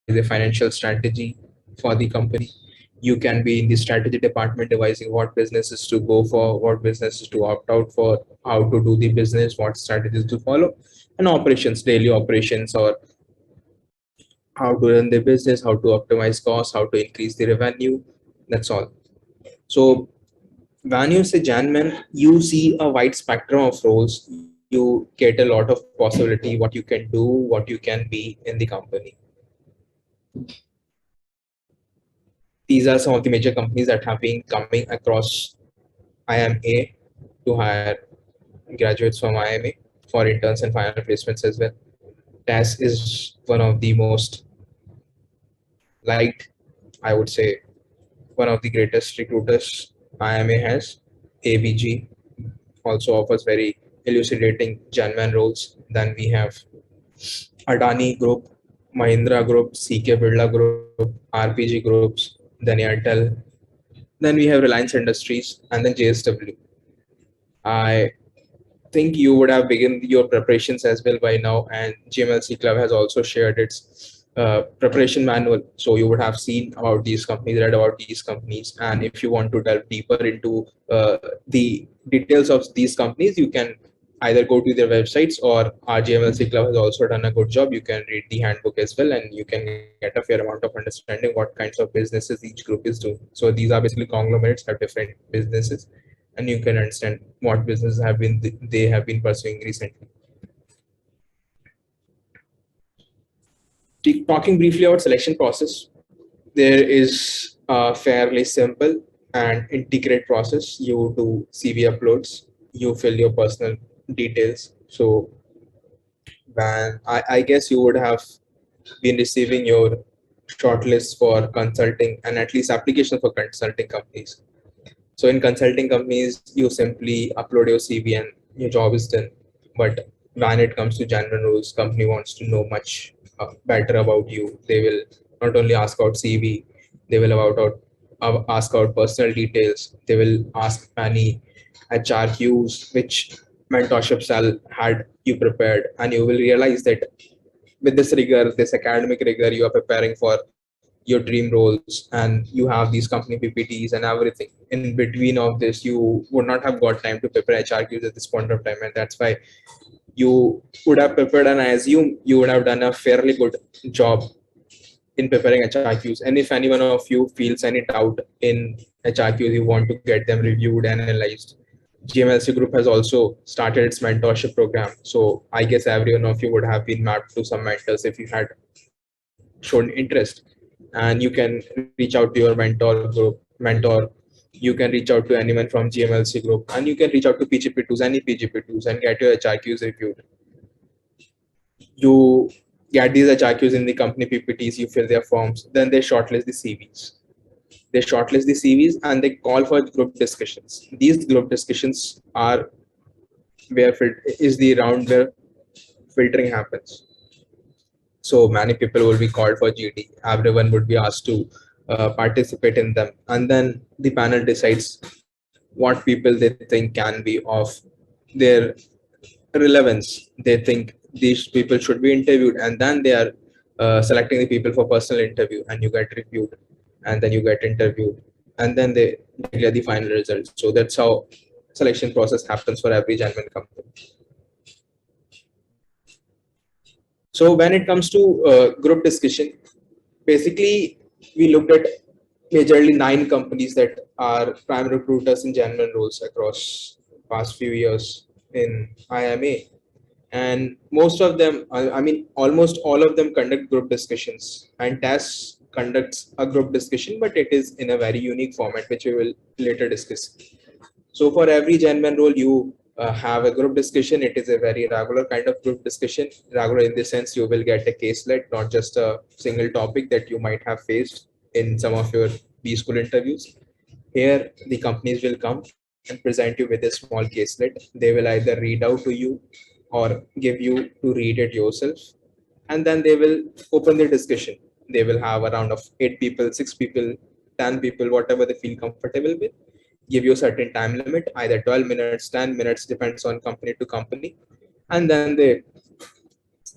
a financial strategy for the company. You can be in the strategy department devising what businesses to go for, what businesses to opt out for, how to do the business, what strategies to follow, and operations, daily operations, or how to run the business, how to optimize costs, how to increase the revenue. That's all. So when you say Janman, you see a wide spectrum of roles. You get a lot of possibility, what you can do, what you can be in the company. These are some of the major companies that have been coming across IMA to hire graduates from IMA for interns and final placements as well. TAS is one of the most liked, I would say, one of the greatest recruiters IMA has. ABG also offers very elucidating Janman roles. Then we have Adani Group, Mahindra Group, CK Birla Group, RPG Groups, then Airtel. Then we have Reliance Industries and then JSW. I think you would have begun your preparations as well by now, and GMLC Club has also shared its preparation manual. So you would have seen about these companies, read about these companies, and if you want to delve deeper into the details of these companies, you can either go to their websites, or our GMLC Club has also done a good job. You can read the handbook as well, and you can get a fair amount of understanding what kinds of businesses each group is doing. So these are basically conglomerates, have different businesses, and you can understand what businesses have been they have been pursuing recently. Talking briefly about selection process, there is a fairly simple and integrate process. You do CV uploads, you fill your personal details. So when I guess you would have been receiving your shortlist for consulting and at least application for consulting companies. So in consulting companies, you simply upload your CV and your job is done. But when it comes to general rules, company wants to know much better about you. They will not only ask out CV, they will ask out personal details. They will ask many HR cues, which mentorship cell had you prepared, and you will realize that with this rigor, this academic rigor, you are preparing for your dream roles, and you have these company PPTs and everything. In between of this, you would not have got time to prepare HRQs at this point of time, and that's why you would have prepared, and I assume you would have done a fairly good job in preparing HRQs. And if any one of you feels any doubt in HRQs, you want to get them reviewed and analyzed, GMLC Group has also started its mentorship program. So I guess every one of you would have been mapped to some mentors if you had shown interest. And you can reach out to your mentor. You can reach out to anyone from GMLC Group, and you can reach out to PGP2s, any PGP2s, and get your HRQs reviewed. You get these HRQs in the company PPTs, you fill their forms, then they shortlist the CVs. They shortlist the CVs and they call for group discussions. These group discussions are is the round where filtering happens. So many people will be called for GD. Everyone would be asked to participate in them, and then the panel decides what people they think can be of their relevance. They think these people should be interviewed, and then they are selecting the people for personal interview, and you get reviewed, and then you get interviewed, and then they declare the final results. So that's how selection process happens for every genuine company. So when it comes to group discussion, basically we looked at majorly 9 companies that are prime recruiters in general roles across past few years in IMA. And most of them, I mean, almost all of them conduct group discussions. And TAS conducts a group discussion, but it is in a very unique format, which we will later discuss. So for every Genman role, you have a group discussion. It is a very regular kind of group discussion. Regular in the sense you will get a caselet, not just a single topic that you might have faced in some of your B school interviews. Here, the companies will come and present you with a small caselet. They will either read out to you or give you to read it yourself. And then they will open the discussion. They will have a round of 8 people, 6 people, 10 people, whatever they feel comfortable with. Give you a certain time limit, either 12 minutes, 10 minutes, depends on company to company. And then they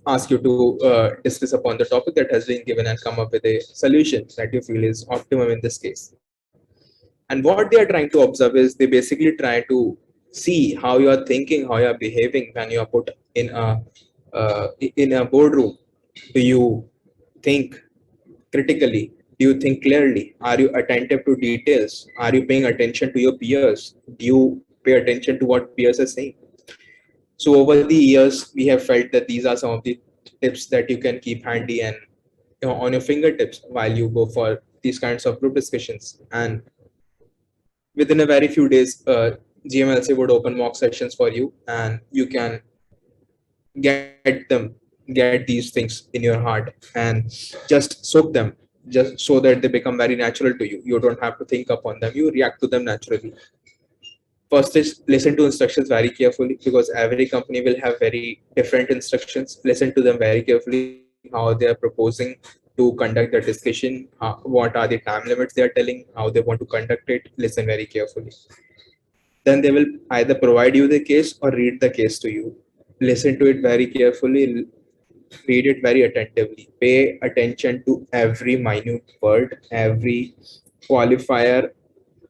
ask you to discuss upon the topic that has been given and come up with a solution that you feel is optimum in this case. And what they are trying to observe is they basically try to see how you are thinking, how you are behaving when you are put in a boardroom. Do you think critically? Do you think clearly? Are you attentive to details? Are you paying attention to your peers? Do you pay attention to what peers are saying? So over the years, we have felt that these are some of the tips that you can keep handy and on your fingertips while you go for these kinds of group discussions. And within a very few days, GMLC would open mock sessions for you, and you can get these things in your heart and just soak them, just so that they become very natural to you. You don't have to think upon them; you react to them naturally. First is listen to instructions very carefully, because every company will have very different instructions. Listen to them very carefully, how they are proposing to conduct the discussion, what are the time limits they are telling, how they want to conduct it. Listen very carefully. Then they will either provide you the case or read the case to you. Listen to it very carefully, read it very attentively. Pay attention to every minute word, every qualifier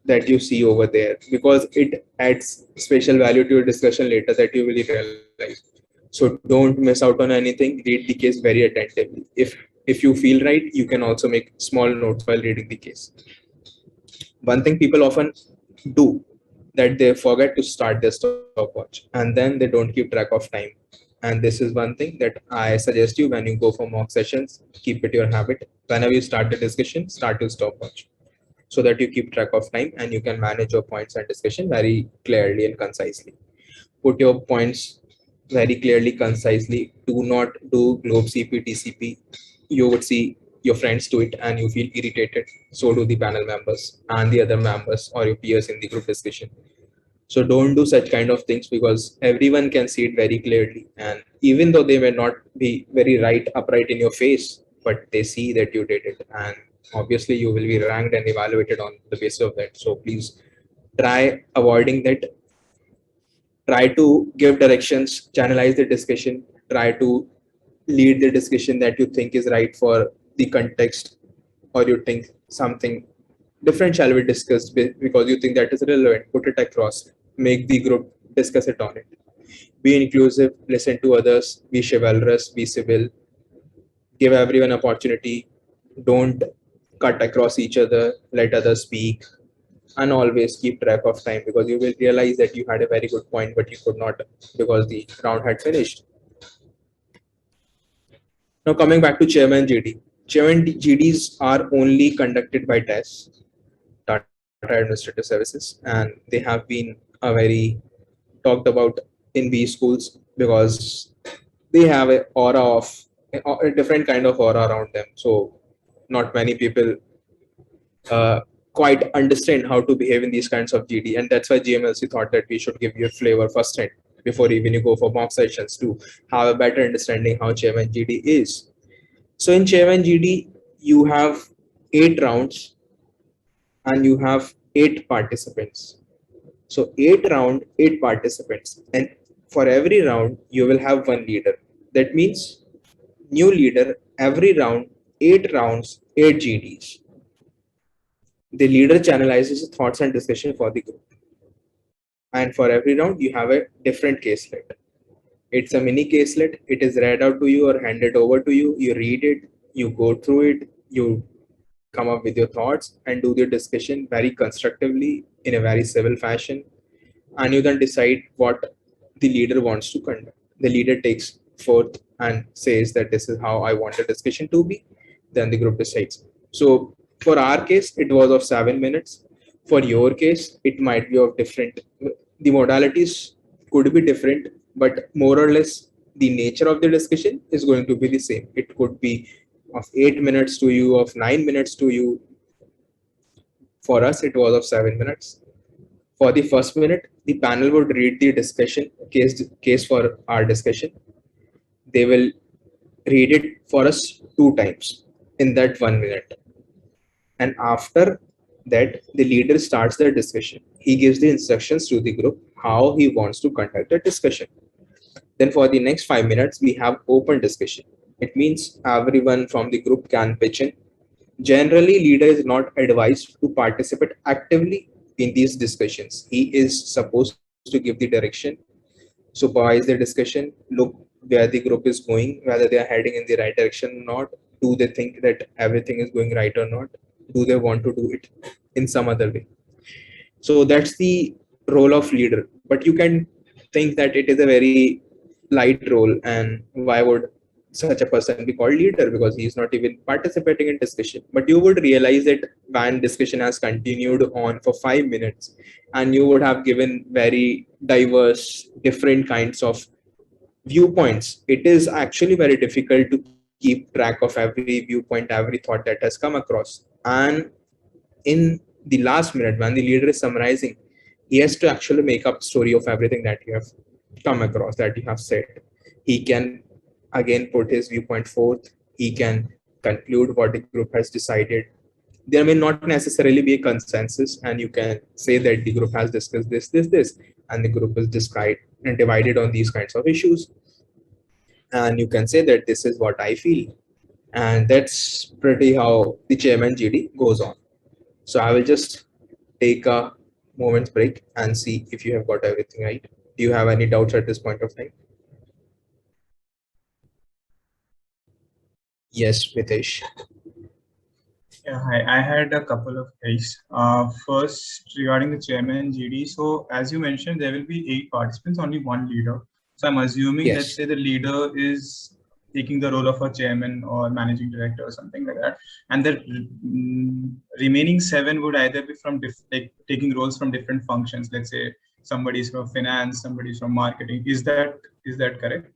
that you see over there, because it adds special value to your discussion later that you will realize. So don't miss out on anything. Read the case very attentively. If you feel right, you can also make small notes while reading the case. One thing people often do, that they forget to start their stopwatch and then they don't keep track of time. And this is one thing that I suggest you: when you go for mock sessions, keep it your habit. Whenever you start the discussion, start your stopwatch, so that you keep track of time and you can manage your points and discussion very clearly and concisely. Put your points very clearly, concisely. Do not do globe CP, TCP. You would see your friends do it and you feel irritated. So do the panel members and the other members or your peers in the group discussion. So don't do such kind of things, because everyone can see it very clearly. And even though they may not be very upright in your face, but they see that you did it. And obviously you will be ranked and evaluated on the basis of that. So please try avoiding that. Try to give directions, channelize the discussion, try to lead the discussion that you think is right for the context, or you think something different shall be discussed because you think that is relevant. Put it across, make the group discuss it on it. Be inclusive, listen to others, be chivalrous, be civil, give everyone opportunity. Don't cut across each other, let others speak, and always keep track of time, because you will realize that you had a very good point but you could not because the round had finished. Now coming back to Chairman GD. Chairman GDs are only conducted by TAS, Tata Administrative Services, and they have been a very talked about in B schools, because they have a aura of a different kind of aura around them. So not many people quite understand how to behave in these kinds of GD, and that's why GMLC thought that we should give you a flavor first hand before even you go for mock sessions, to have a better understanding how Chairman GD is. So in Chairman GD, you have 8 rounds and you have 8 participants. So 8 participants, and for every round you will have one leader. That means new leader every round, 8 rounds, 8 GDs. The leader channelizes the thoughts and discussion for the group. And for every round, you have a different caselet. It's a mini caselet. It is read out to you or handed over to you. You read it, you go through it, you come up with your thoughts and do the discussion very constructively in a very civil fashion. And you then decide what the leader wants to conduct. The leader takes forth and says that this is how I want the discussion to be. Then the group decides. So for our case, it was of 7 minutes. For your case, it might be of different. The modalities could be different, but more or less the nature of the discussion is going to be the same. It could be of 8 minutes to you, of 9 minutes to you. For us, it was of 7 minutes. For the first minute, the panel would read the discussion case for our discussion. They will read it for us 2 times in that 1 minute. And after that, the leader starts the discussion. He gives the instructions to the group how he wants to conduct the discussion. Then for the next 5 minutes, we have open discussion. It means everyone from the group can pitch in. Generally, leader is not advised to participate actively in these discussions. He is supposed to give the direction, supervise the discussion, look where the group is going, whether they are heading in the right direction or not. Do they think that everything is going right or not? Do they want to do it in some other way? So that's the role of leader. But you can think that it is a very light role, and why would such a person be called leader, because he is not even participating in discussion. But you would realize that when discussion has continued on for 5 minutes, and you would have given very diverse different kinds of viewpoints, it is actually very difficult to keep track of every viewpoint, every thought that has come across. And in the last minute, when the leader is summarizing, he has to actually make up story of everything that you have come across, that you have said. He can again put his viewpoint forth. He can conclude what the group has decided. There may not necessarily be a consensus, and you can say that the group has discussed this, and the group is described and divided on these kinds of issues. And you can say that this is what I feel. And that's pretty how the chairman GD goes on. So I will just take a moment's break and see if you have got everything right. Do you have any doubts at this point of time? Yes, Mitesh. Yeah, I had a couple of queries. First, regarding the chairman GD. So, as you mentioned, there will be 8 participants, only one leader. So, I'm assuming, let's Yes. say the leader is taking the role of a chairman or managing director or something like that, and the remaining 7 would either be from like taking roles from different functions. Let's say somebody's from finance, somebody's from marketing. Is that correct?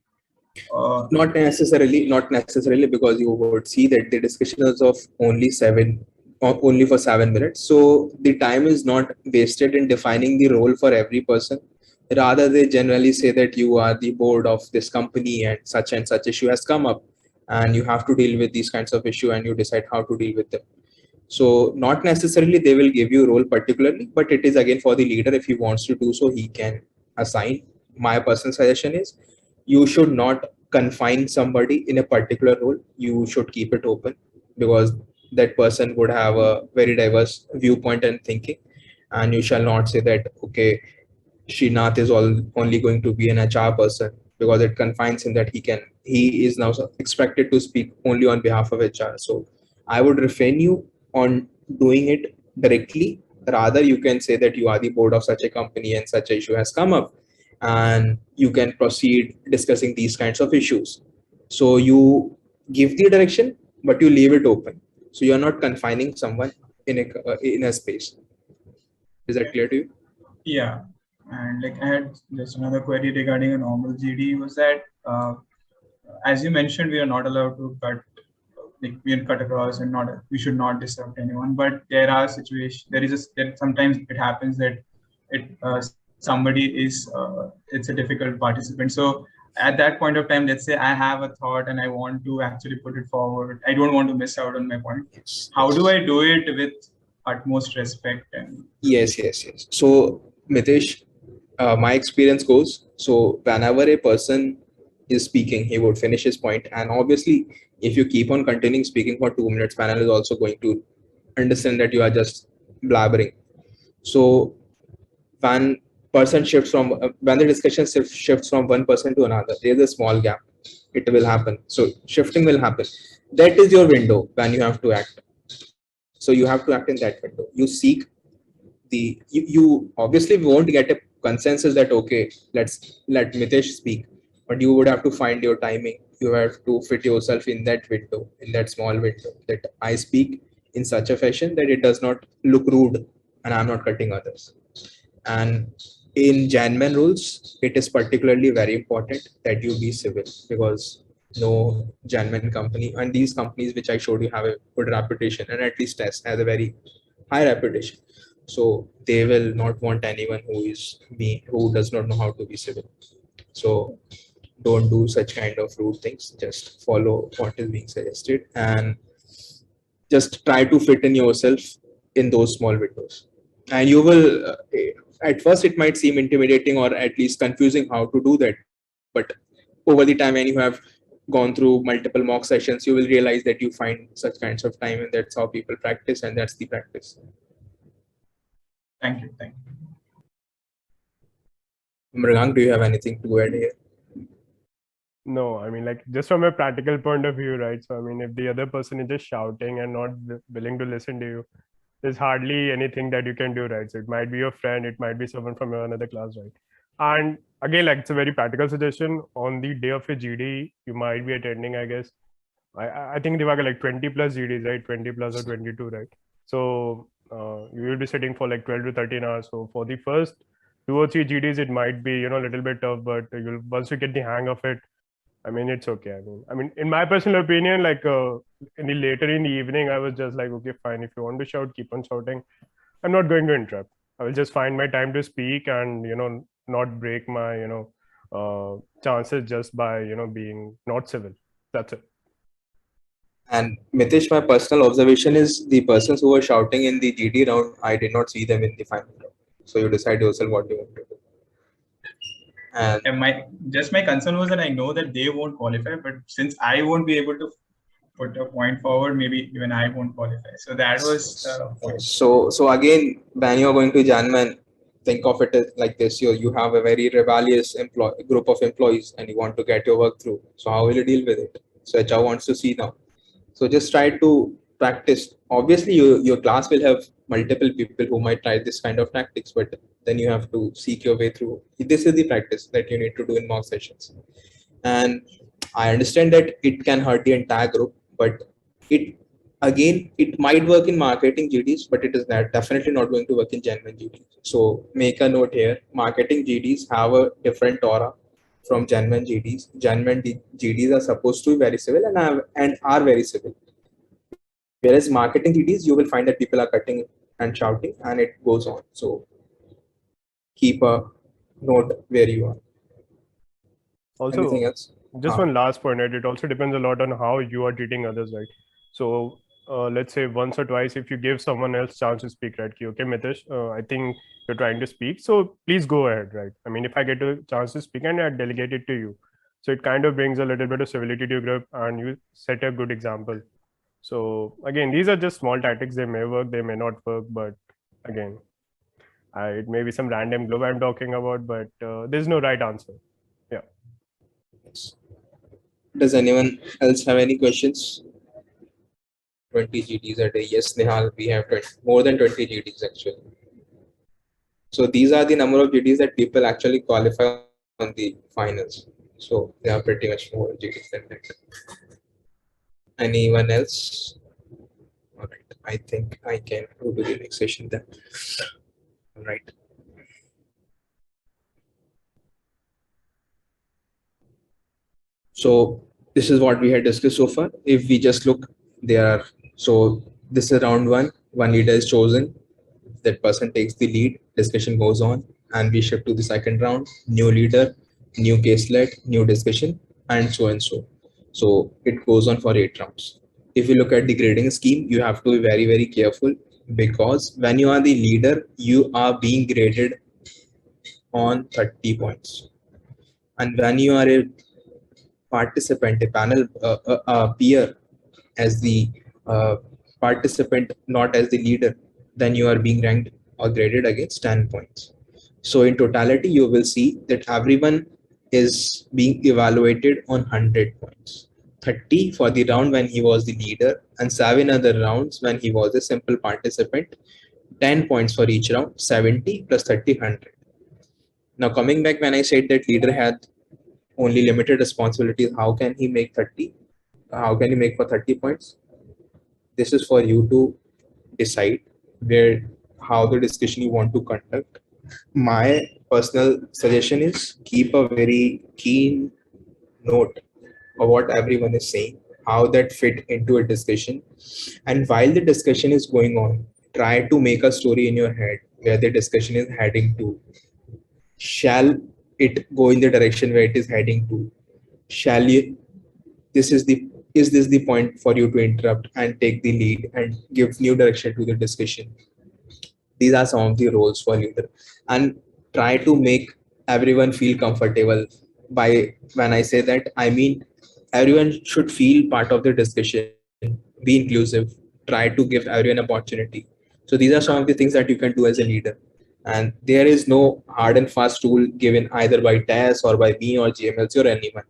Not necessarily, because you would see that the discussion is of only for 7 minutes. So the time is not wasted in defining the role for every person. Rather, they generally say that you are the board of this company and such issue has come up, and you have to deal with these kinds of issue, and you decide how to deal with them. So not necessarily they will give you role particularly, but it is again for the leader. If he wants to do so, he can assign. My personal suggestion is you should not confine somebody in a particular role. You should keep it open, because that person would have a very diverse viewpoint and thinking. And you shall not say that, okay, Srinath is only going to be an HR person, because it confines him that he is now expected to speak only on behalf of HR. So I would refrain you on doing it directly. Rather, you can say that you are the board of such a company and such a issue has come up, and you can proceed discussing these kinds of issues. So you give the direction, but you leave it open. So you're not confining someone in a space. Is that clear to you? Yeah, and like I had just another query regarding a normal GD was that, as you mentioned, we are not allowed to we are cut across and not we should not disrupt anyone. But there are situations. There sometimes it happens that somebody is it's a difficult participant. So at that point of time, let's say I have a thought and I want to actually put it forward. I don't want to miss out on my point. Yes. How do I do it with utmost respect and Yes. So, Mitesh, my experience goes, so whenever a person is speaking, he would finish his point. And obviously, if you keep on continuing speaking for 2 minutes, panel is also going to understand that you are just blabbering. So when when the discussion shifts from one person to another, there's a small gap. It will happen. So shifting will happen. That is your window when you have to act. So you have to act in that window. You seek you obviously won't get a consensus that okay, let Mitesh speak, but you would have to find your timing. You have to fit yourself in that window, in that small window, that I speak in such a fashion that it does not look rude and I'm not cutting others. And in Janman rules, it is particularly very important that you be civil, because no Janman company, and these companies which I showed you have a good reputation, and at least Test has a very high reputation. So they will not want anyone who does not know how to be civil. So don't do such kind of rude things. Just follow what is being suggested, and just try to fit in yourself in those small windows. And you will at first it might seem intimidating or at least confusing how to do that, but over the time when you have gone through multiple mock sessions, you will realize that you find such kinds of time, and that's how people practice, and that's the practice. Thank you. Mrigank, do you have anything to add here? No, I mean, like, just from a practical point of view, right? So, I mean, if the other person is just shouting and not willing to listen to you, there's hardly anything that you can do, right? So it might be your friend, it might be someone from another class, right? And again, like, it's a very practical suggestion. On the day of your GD, you might be attending, I guess. I think they were like 20 plus GDs, right? 20 plus or 22, right? So you will be sitting for like 12 to 13 hours. So for the first 2 or 3 GDs, it might be, a little bit tough, but you'll once you get the hang of it, I mean, it's okay. I mean, in my personal opinion, like later in the evening, I was just like, okay, fine. If you want to shout, keep on shouting. I'm not going to interrupt. I will just find my time to speak and not break my chances just by being not civil. That's it. And Mitish, my personal observation is the persons who were shouting in the GD round, I did not see them in the final round. So you decide yourself what you want to do. And my concern was that I know that they won't qualify, but since I won't be able to put a point forward, maybe even I won't qualify. So that was so again, when you're going to Janman, think of it as like this: you have a very rebellious group of employees, and you want to get your work through. So how will you deal with it? So HR wants to see now. So just try to practice. Obviously, your class will have multiple people who might try this kind of tactics, but then you have to seek your way through. This is the practice that you need to do in mock sessions. And I understand that it can hurt the entire group, but it might work in marketing GDs, but it is definitely not going to work in genuine GDs. So make a note here: marketing GDs have a different aura from genuine GDs. Genuine GDs are supposed to be very civil and are very civil. Whereas marketing GDs, you will find that people are cutting and shouting, and it goes on. So keep a note where you are. Also, anything else? Just one last point, right? It also depends a lot on how you are treating others, right? So let's say once or twice, if you give someone else chance to speak, right? Okay, Mitish, I think you're trying to speak, so please go ahead, right? I mean, if I get a chance to speak and I delegate it to you, so it kind of brings a little bit of civility to your group and you set a good example. So again, these are just small tactics. They may work, they may not work, but again, it may be some random globe I'm talking about, but there's no right answer. Yeah. Does anyone else have any questions? 20 GDs a day. Yes, Nihal, we have more than 20 GDs actually. So these are the number of GDs that people actually qualify on the finals. So they are pretty much more GDs than that. Anyone else? All right, I think I can go to the next session then. All right. So this is what we had discussed so far. If we just look, so this is round one leader is chosen, that person takes the lead, discussion goes on, and we shift to the second round, new leader, new caselet, new discussion, and so and so. So it goes on for 8 rounds. If you look at the grading scheme, you have to be very, very careful, because when you are the leader, you are being graded on 30 points. And when you are a participant, a panel, peer as the participant, not as the leader, then you are being ranked or graded against 10 points. So in totality, you will see that everyone is being evaluated on 100 points. 30 for the round when he was the leader, and 7 other rounds when he was a simple participant. 10 points for each round, 70 plus 30, 100. Now coming back, when I said that leader had only limited responsibilities, how can he make 30? How can he make for 30 points? This is for you to decide how the discussion you want to conduct. My personal suggestion is keep a very keen note of what everyone is saying, how that fit into a discussion. And while the discussion is going on, try to make a story in your head where the discussion is heading to. Shall it go in the direction where it is heading to? Shall you, is this the point for you to interrupt and take the lead and give new direction to the discussion? These are some of the roles for leader, and try to make everyone feel comfortable by when I say that, I mean everyone should feel part of the discussion, be inclusive, try to give everyone an opportunity. So these are some of the things that you can do as a leader. And there is no hard and fast rule given either by TAS or by me or GMLC or anyone.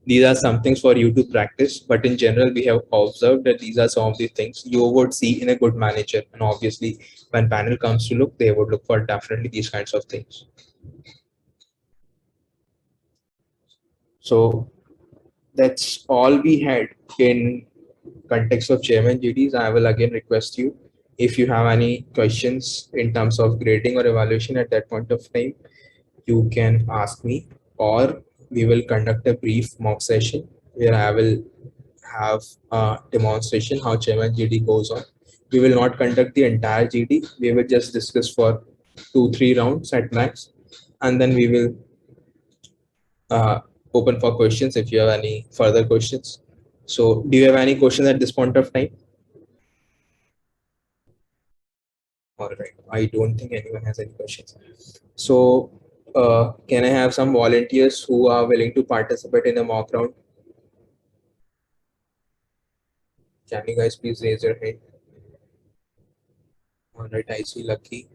These are some things for you to practice, but in general, we have observed that these are some of the things you would see in a good manager. And obviously, when panel comes to look, they would look for definitely these kinds of things. So that's all we had in context of chairman duties. I will again request you, if you have any questions in terms of grading or evaluation at that point of time, you can ask me, or we will conduct a brief mock session where I will have a demonstration how chairman GD goes on. We will not conduct the entire GD. We will just discuss for 2-3 rounds at max, and then we will uh, open for questions if you have any further questions. So do you have any questions at this point of time? All right, I don't think anyone has any questions. So can I have some volunteers who are willing to participate in the mock round? Can you guys please raise your hand? All right, I see Lucky,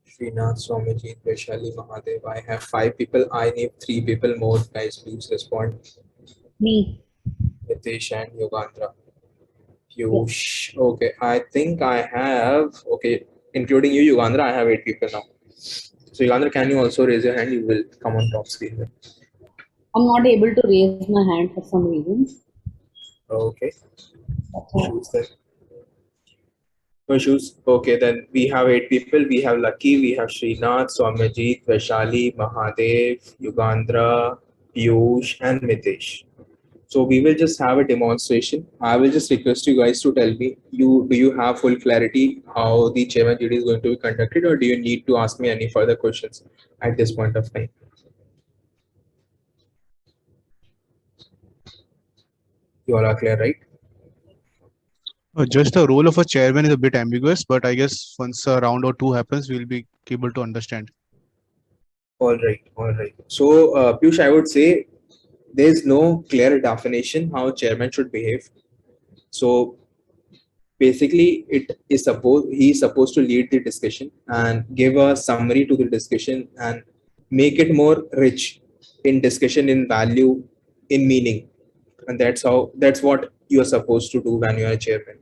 Srinath, Somajit, Vaishali, Mahadev. I have 5 people. I need 3 people more. Guys, please respond. Me. Nitesh and Yogandra. Piyush. Okay, I think I have, okay, including you, Yogandra, I have 8 people now. So Yogandra, can you also raise your hand? You will come on top screen. I'm not able to raise my hand for some reason. Okay. That's all. Shoes then. No shoes. Okay, then we have 8 people. We have Lucky, we have Srinath, Soumyajit, Vaishali, Mahadev, Yugandra, Piyush, and Mitesh. So we will just have a demonstration. I will just request you guys to tell me, do you have full clarity how the chairman duty is going to be conducted, or do you need to ask me any further questions at this point of time? You all are clear, right? Just the role of a chairman is a bit ambiguous, but I guess once a round or two happens, we'll be able to understand. All right, all right. So Piyush, I would say there's no clear definition how chairman should behave. So basically, he's supposed to lead the discussion and give a summary to the discussion and make it more rich in discussion, in value, in meaning. And that's what you're supposed to do when you're a chairman.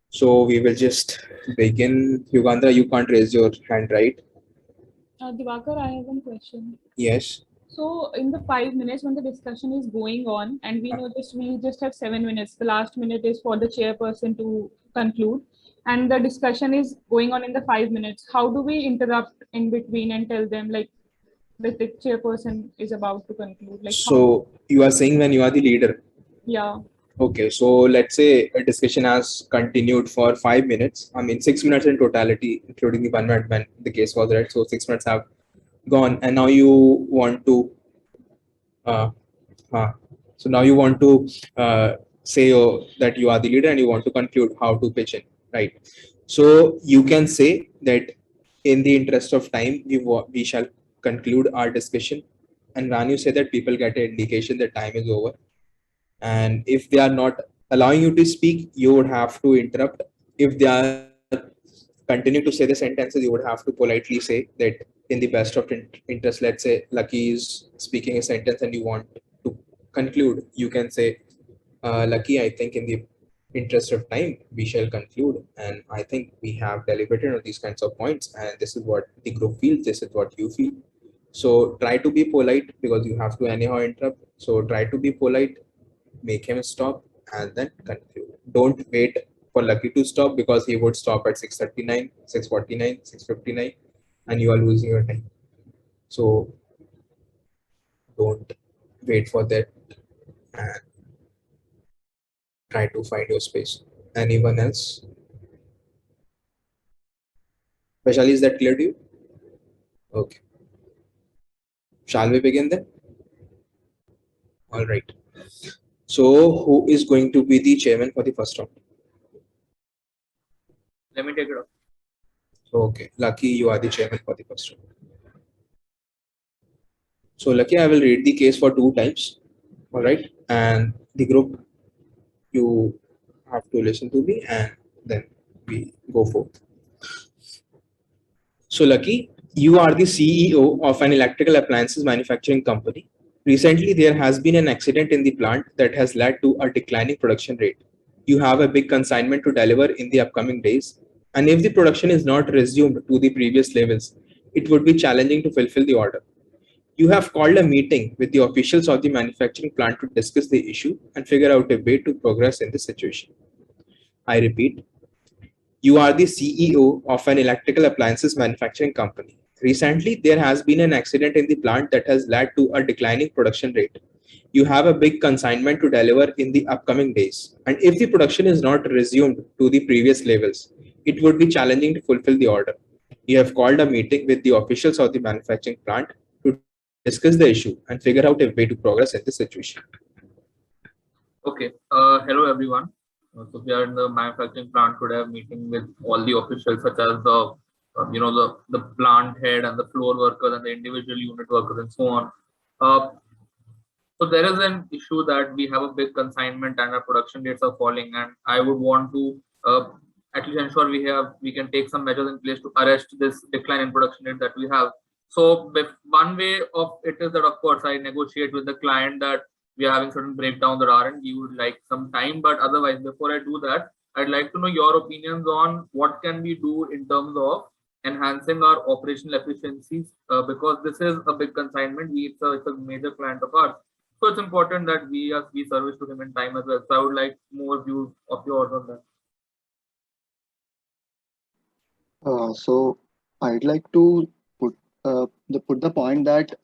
So we will just begin. Yugandra, you can't raise your hand, right? Divakar, I have one question. Yes. So in the 5 minutes when the discussion is going on, and we just have 7 minutes. The last minute is for the chairperson to conclude, and the discussion is going on in the 5 minutes. How do we interrupt in between and tell them like that the chairperson is about to conclude? Like So you are saying when you are the leader. yeah. Okay, so let's say a discussion has continued for 5 minutes. I mean, 6 minutes in totality, including the 1 minute when the case was read. So 6 minutes have gone, and now you want to, uh, so now you want to say that you are the leader and you want to conclude how to pitch in, right? So you can say that in the interest of time, we shall conclude our discussion. And when you say that, people get an indication that time is over. And if they are not allowing you to speak, you would have to interrupt. If they are continue to say the sentences, you would have to politely say that in the best of interest, let's say Lucky is speaking a sentence and you want to conclude, you can say, Lucky, I think in the interest of time, we shall conclude. And I think we have deliberated on these kinds of points, and this is what the group feels, this is what you feel. So try to be polite, because you have to anyhow interrupt. So try to be polite, make him stop, and then conclude. Don't wait for Lucky to stop, because he would stop at 6:39, 6:49, 6:59, and you are losing your time. So don't wait for that and try to find your space. Anyone else? Vaishali, is that clear to you? Okay. Shall we begin then? All right. So who is going to be the chairman for the first round? Let me take it off. Okay, Lucky, you are the chairman for the first round. So Lucky, I will read the case for 2 times. All right, and the group, you have to listen to me, and then we go forth. So Lucky, you are the CEO of an electrical appliances manufacturing company. Recently, there has been an accident in the plant that has led to a declining production rate. You have a big consignment to deliver in the upcoming days, and if the production is not resumed to the previous levels, it would be challenging to fulfill the order. You have called a meeting with the officials of the manufacturing plant to discuss the issue and figure out a way to progress in the situation. I repeat, you are the CEO of an electrical appliances manufacturing company. Recently, there has been an accident in the plant that has led to a declining production rate. You have a big consignment to deliver in the upcoming days, and if the production is not resumed to the previous levels, it would be challenging to fulfill the order. You have called a meeting with the officials of the manufacturing plant to discuss the issue and figure out a way to progress in this situation. Okay. Hello, everyone. So we are in the manufacturing plant today, meeting with all the officials, such as the plant head and the floor workers and the individual unit workers and so on. So there is an issue that we have a big consignment and our production rates are falling, and I would want to at least ensure we can take some measures in place to arrest this decline in production rate that we have. So one way of it is that, of course, I negotiate with the client that we are having certain breakdowns that are, and we would like some time. But otherwise, before I do that, I'd like to know your opinions on what can we do in terms of enhancing our operational efficiencies, because this is a big consignment. It's a major client of ours. So it's important that we service to him in time as well. So I would like more views of yours on that. So I'd like to put the point that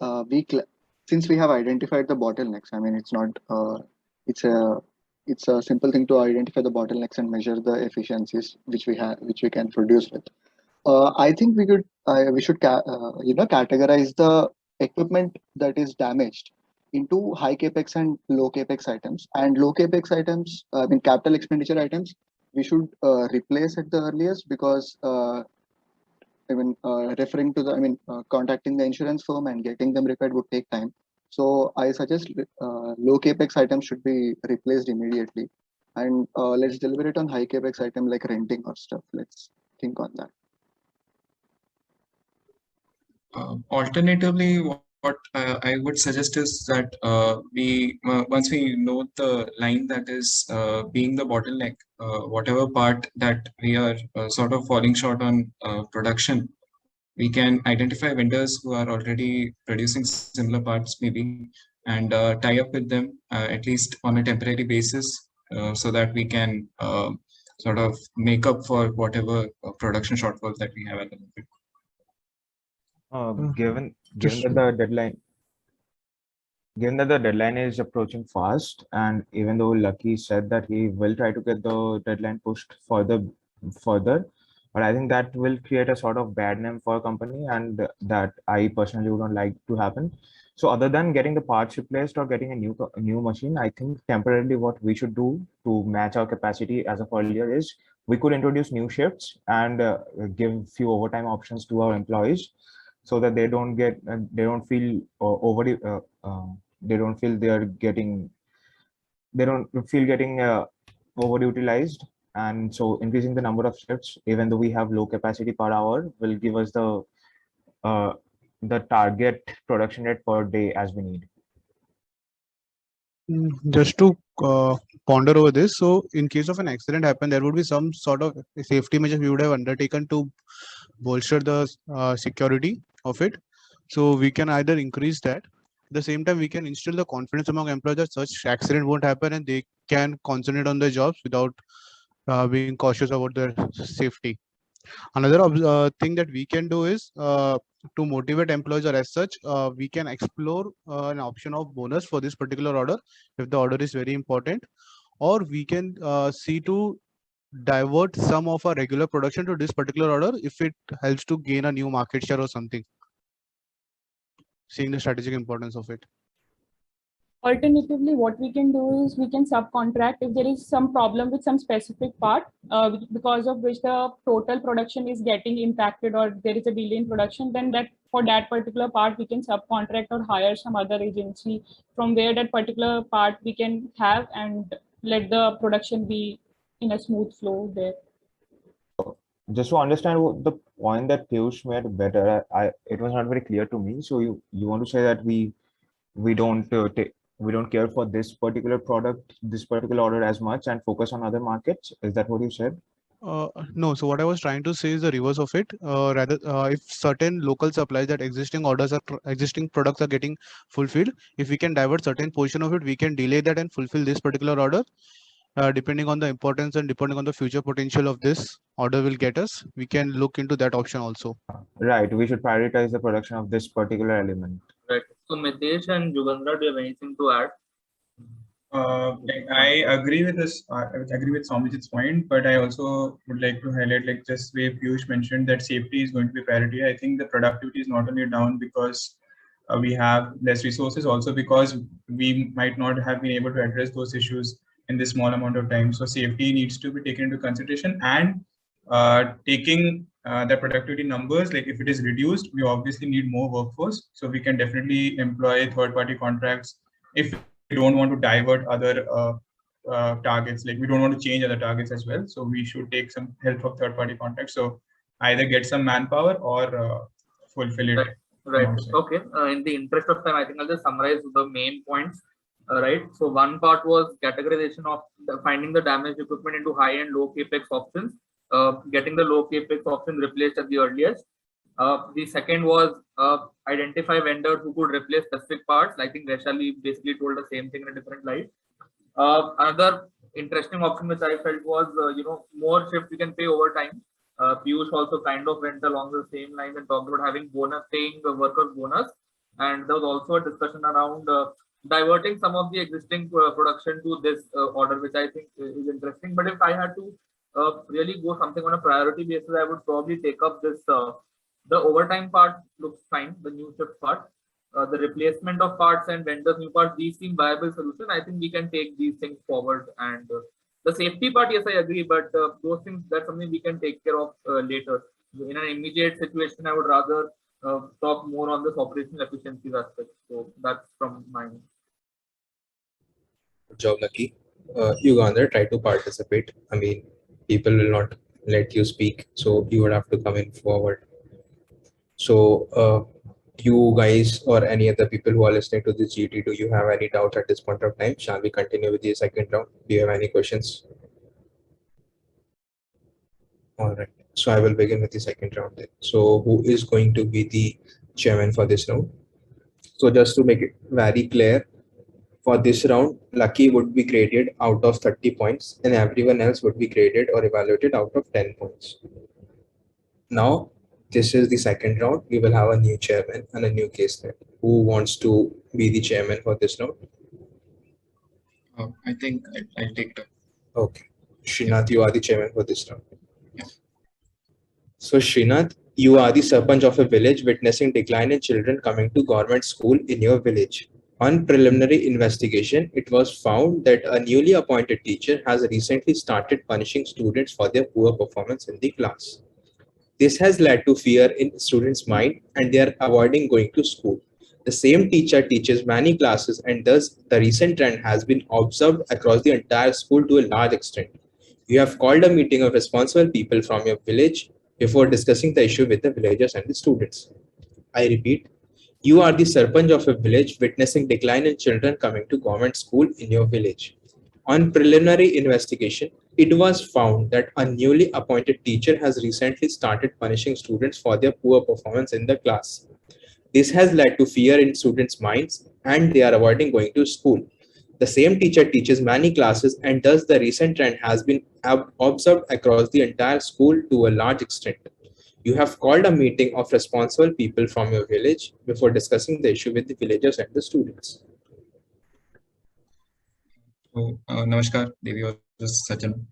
since we have identified the bottlenecks. I mean, it's not it's a simple thing to identify the bottlenecks and measure the efficiencies which we can produce with. I think we should categorize the equipment that is damaged into high capex and low capex items. And low capex items, I mean capital expenditure items, we should replace at the earliest, because referring to contacting the insurance firm and getting them repaired would take time. So I suggest low capex items should be replaced immediately, and let's deliberate on high capex item like renting or stuff. Let's think on that. Alternatively, what I would suggest is that once we know the line that is being the bottleneck, whatever part that we are sort of falling short on production, we can identify vendors who are already producing similar parts maybe, and tie up with them at least on a temporary basis, so that we can sort of make up for whatever production shortfalls that we have at the moment. Given that the deadline is approaching fast, and even though Lucky said that he will try to get the deadline pushed further, but I think that will create a sort of bad name for a company, and that I personally would not like to happen. So other than getting the parts replaced or getting a new machine, I think temporarily what we should do to match our capacity as of earlier is we could introduce new shifts and give few overtime options to our employees, so that they don't feel getting overutilized. And so increasing the number of shifts, even though we have low capacity per hour, will give us the target production rate per day as we need. Just to ponder over this, so in case of an accident happen, there would be some sort of safety measures we would have undertaken to bolster the security of it. So we can either increase that. At the same time, we can instill the confidence among employees that such accident won't happen and they can concentrate on their jobs without being cautious about their safety. Another thing that we can do is to motivate employees, or as such, we can explore an option of bonus for this particular order if the order is very important, or we can see to divert some of our regular production to this particular order if it helps to gain a new market share or something, seeing the strategic importance of it. Alternatively, what we can do is we can subcontract if there is some problem with some specific part, because of which the total production is getting impacted or there is a delay in production, then that for that particular part we can subcontract or hire some other agency from where that particular part we can have and let the production be in a smooth flow there. Just to understand the point that Piyush made better, it was not very clear to me. So you want to say that we don't we don't care for this particular product, this particular order as much, and focus on other markets? Is that what you said? No, so what I was trying to say is the reverse of it. Rather, if certain local supplies that existing orders are existing products are getting fulfilled, if we can divert certain portion of it, we can delay that and fulfill this particular order. Depending on the importance and depending on the future potential of this order will get us, we can look into that option also. Right. We should prioritize the production of this particular element. Right. So Mitesh and Jugandhar, do you have anything to add? I agree with this. I agree with Somjit's point, but I also would like to highlight, like just way Piyush mentioned, that safety is going to be priority. I think the productivity is not only down because we have less resources, also because we might not have been able to address those issues in this small amount of time. So safety needs to be taken into consideration, and taking the productivity numbers, like if it is reduced, we obviously need more workforce. So we can definitely employ third-party contracts if we don't want to divert other targets, like we don't want to change other targets as well. So we should take some help of third-party contracts. So either get some manpower or fulfill it. Right. Okay. In the interest of time, I think I'll just summarize the main points. Right. So one part was categorization of finding the damaged equipment into high and low capex options, getting the low capex option replaced at the earliest. The second was identify vendors who could replace specific parts. I think Vaishali basically told the same thing in a different light. Another interesting option which I felt was, more shifts we can pay overtime. Piyush also kind of went along the same line and talked about having bonus, paying the workers bonus. And there was also a discussion around diverting some of the existing production to this order, which I think is interesting. But if I had to really go something on a priority basis, I would probably take up this. The overtime part looks fine, the new shift part. The replacement of parts and vendors new parts, these seem viable solution. I think we can take these things forward. And the safety part, yes, I agree, but those things, that's something we can take care of later. In an immediate situation, I would rather talk more on this operational efficiencies aspect. So that's from mine. Good job, Lucky. Yugandhar, try to participate. I mean, people will not let you speak, so you would have to come in forward. So you guys or any other people who are listening to this GT, do you have any doubts at this point of time? Shall we continue with the second round? Do you have any questions? All right. So I will begin with the second round then. So who is going to be the chairman for this round? So just to make it very clear, for this round, Lucky would be graded out of 30 points and everyone else would be graded or evaluated out of 10 points. Now, this is the second round. We will have a new chairman and a new case study. Who wants to be the chairman for this round? I think I'll take that. Okay. Srinath, you are the chairman for this round. Yeah. So Srinath, you are the Sarpanch of a village witnessing decline in children coming to government school in your village. On preliminary investigation, it was found that a newly appointed teacher has recently started punishing students for their poor performance in the class. This has led to fear in students' mind and they are avoiding going to school. The same teacher teaches many classes and thus the recent trend has been observed across the entire school to a large extent. You have called a meeting of responsible people from your village before discussing the issue with the villagers and the students. I repeat, you are the Sarpanch of a village witnessing decline in children coming to government school in your village. On preliminary investigation, it was found that a newly appointed teacher has recently started punishing students for their poor performance in the class. This has led to fear in students' minds and they are avoiding going to school. The same teacher teaches many classes and thus the recent trend has been observed across the entire school to a large extent. You have called a meeting of responsible people from your village before discussing the issue with the villagers and the students. So, Namaskar, Devi or Sachin.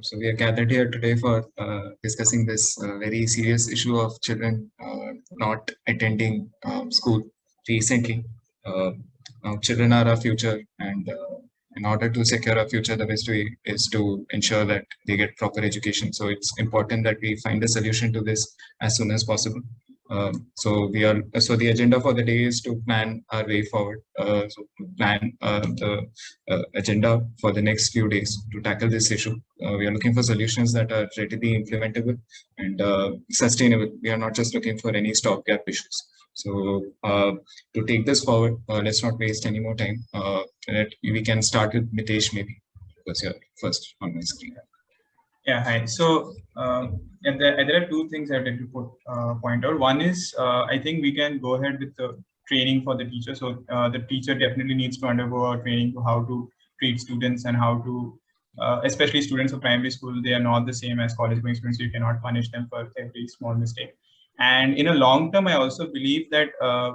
So we are gathered here today for discussing this very serious issue of children not attending school recently. children are our future, and in order to secure our future, the best way is to ensure that they get proper education. So it's important that we find a solution to this as soon as possible. So the agenda for the day is to plan our way forward. So plan the agenda for the next few days to tackle this issue. We are looking for solutions that are readily implementable and sustainable. We are not just looking for any stopgap issues. So to take this forward, let's not waste any more time. We can start with Mitesh maybe, because you're first on my screen. Yeah, hi. So there are two things I'd like to point out. One is I think we can go ahead with the training for the teacher. So the teacher definitely needs to undergo a training to how to treat students and how to, especially students of primary school, they are not the same as college going students. So you cannot punish them for every small mistake. And in a long term, I also believe that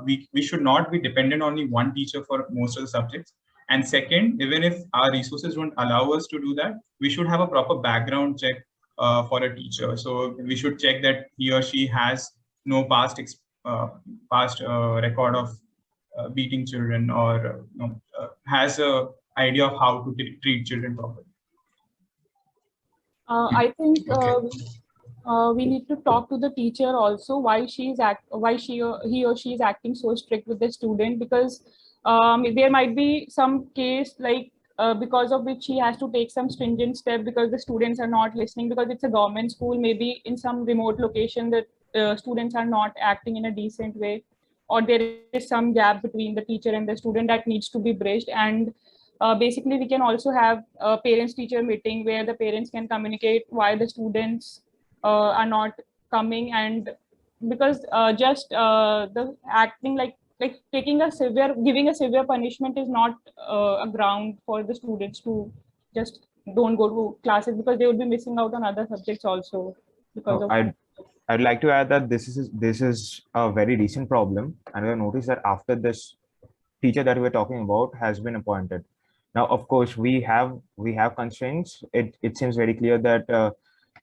we should not be dependent on only one teacher for most of the subjects. And second, even if our resources don't allow us to do that, we should have a proper background check for a teacher. So we should check that he or she has no past record of beating children, or has a idea of how to treat children properly. I think we need to talk to the teacher also why he or she is acting so strict with the student, because there might be some case like because of which he has to take some stringent step because the students are not listening, because it's a government school. Maybe in some remote location that students are not acting in a decent way, or there is some gap between the teacher and the student that needs to be bridged. And basically we can also have a parents teacher meeting where the parents can communicate why the students are not coming, and because just the acting like giving a severe punishment is not a ground for the students to just don't go to classes, because they would be missing out on other subjects also because of I'd like to add that this is a very recent problem, and we have noticed that after this teacher that we're talking about has been appointed. Now, of course, we have constraints. It seems very clear that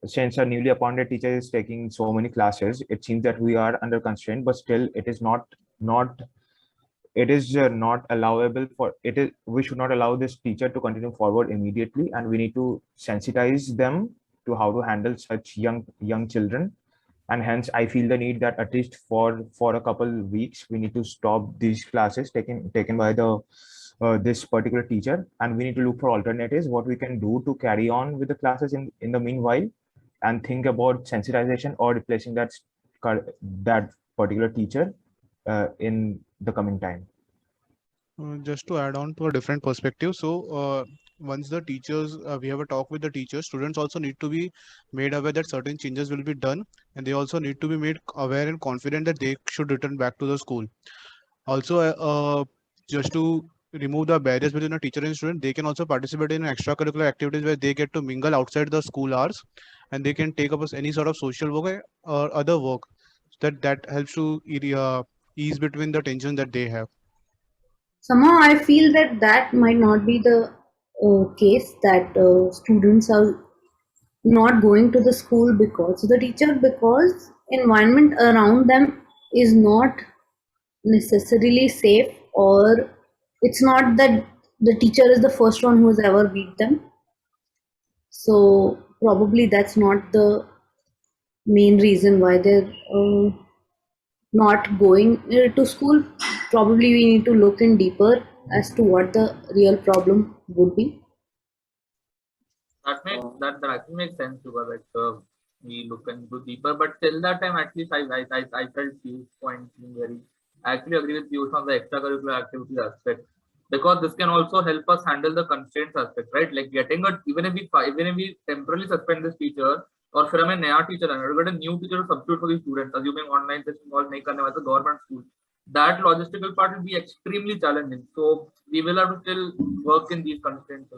since a newly appointed teacher is taking so many classes, it seems that we are under constraint, but still it is not allowable for it is we should not allow this teacher to continue forward immediately, and we need to sensitize them to how to handle such young children. And hence I feel the need that at least for a couple weeks we need to stop these classes taken by the this particular teacher, and we need to look for alternatives, what we can do to carry on with the classes in the meanwhile, and think about sensitization or replacing that particular teacher in the coming time. Just to add on to a different perspective, so once the teachers, we have a talk with the teachers, students also need to be made aware that certain changes will be done, and they also need to be made aware and confident that they should return back to the school. Also, just to remove the barriers between a teacher and student, they can also participate in extracurricular activities where they get to mingle outside the school hours, and they can take up any sort of social work or other work that helps to ease between the tension that they have. Somehow I feel that might not be the case, that students are not going to the school because of the teacher, because environment around them is not necessarily safe, or it's not that the teacher is the first one who has ever beat them. So probably that's not the main reason why they're not going to school. Probably we need to look in deeper as to what the real problem would be. That actually makes sense, because we look into deeper. But till that time, at least I felt Piyush's point very. I actually agree with Piyush on the extracurricular activities aspect, because this can also help us handle the constraints aspect, right? Like even if we temporarily suspend this teacher, or फिर हमें नया teacher आना, get a new teacher to substitute for these students, assuming online session all नहीं करने वाले government school, that logistical part will be extremely challenging. So we will have to still work in these constraints.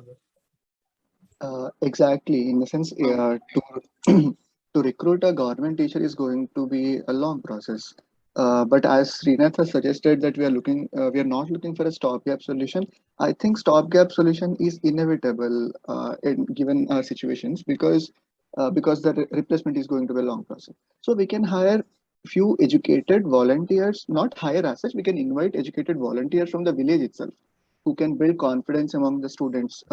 Exactly. In the sense, to recruit a government teacher is going to be a long process. But as Srinath has suggested that we are not looking for a stopgap solution. I think stopgap solution is inevitable in given situations, because the replacement is going to be a long process. So we can hire few educated volunteers, not hire as such, we can invite educated volunteers from the village itself who can build confidence among the students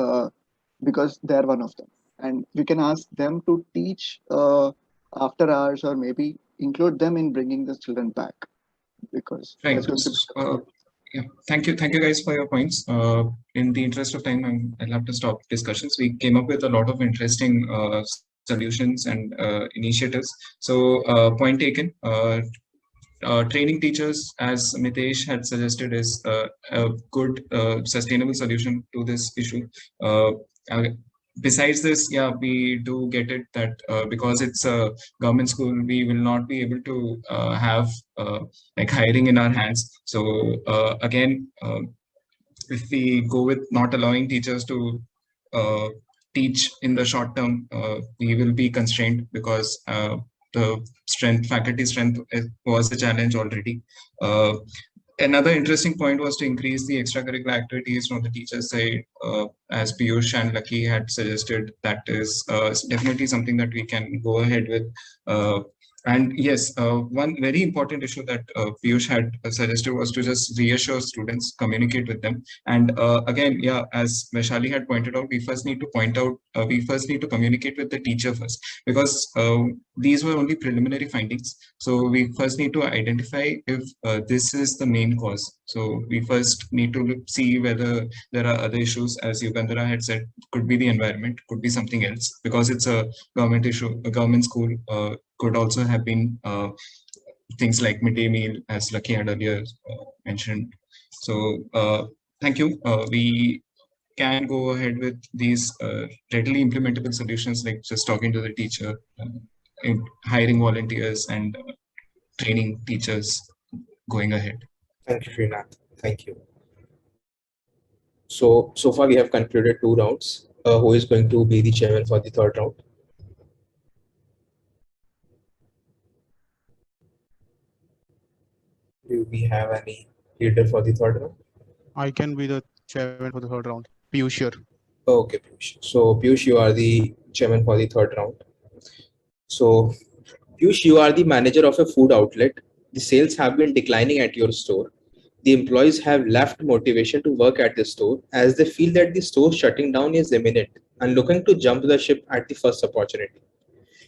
because they are one of them. And we can ask them to teach after hours, or maybe include them in bringing the children back, because Right. that's going to be Yeah, thank you guys for your points. In the interest of time, I'll have to stop discussions. We came up with a lot of interesting solutions and initiatives. So point taken. Training teachers, as Mitesh had suggested, is a good sustainable solution to this issue. Besides this, yeah, we do get it that because it's a government school, we will not be able to have like hiring in our hands. So again, if we go with not allowing teachers to teach in the short term, we will be constrained because the faculty strength was a challenge already. Another interesting point was to increase the extracurricular activities from the teacher's side, as Piyush and Lucky had suggested. That is definitely something that we can go ahead with. And yes, one very important issue that Piyush had suggested was to just reassure students, communicate with them. And again, yeah, as Vaishali had pointed out, we first need to communicate with the teacher first, because these were only preliminary findings. So we first need to identify if this is the main cause. So we first need to see whether there are other issues, as Yugandhara had said, could be the environment, could be something else, because it's a government issue, a government school. Could also have been things like midday meal, as Lucky had earlier mentioned. So thank you. We can go ahead with these readily implementable solutions, like just talking to the teacher, hiring volunteers, and training teachers going ahead. Thank you, Srinath. Thank you. So far we have concluded 2 rounds. Who is going to be the chairman for the 3rd round? Do we have any leader for the 3rd round? I can be the chairman for the 3rd round. Piyush here. Okay, Piyush. So Piyush, you are the chairman for the 3rd round. So Piyush, you are the manager of a food outlet. The sales have been declining at your store. The employees have left motivation to work at the store as they feel that the store shutting down is imminent and looking to jump the ship at the first opportunity.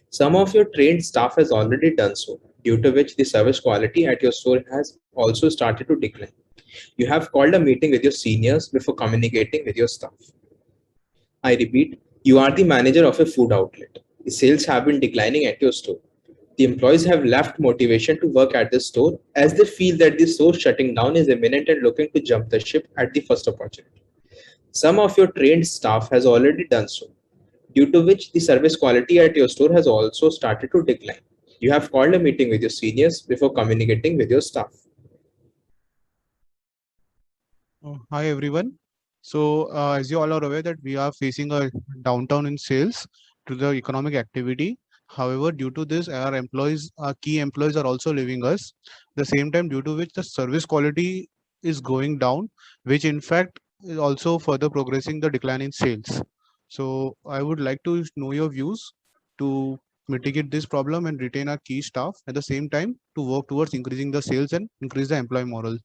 Some of your trained staff has already done so, due to which the service quality at your store has also started to decline. You have called a meeting with your seniors before communicating with your staff. I repeat, you are the manager of a food outlet. The sales have been declining at your store. The employees have left motivation to work at the store as they feel that the store shutting down is imminent and looking to jump the ship at the first opportunity. Some of your trained staff has already done so, due to which the service quality at your store has also started to decline. You have called a meeting with your seniors before communicating with your staff. Hi everyone. So as you all are aware that we are facing a downturn in sales to the economic activity. However, due to this, our key employees are also leaving us. The same time, due to which the service quality is going down, which in fact is also further progressing the decline in sales. So I would like to know your views to mitigate this problem and retain our key staff, at the same time to work towards increasing the sales and increase the employee morale.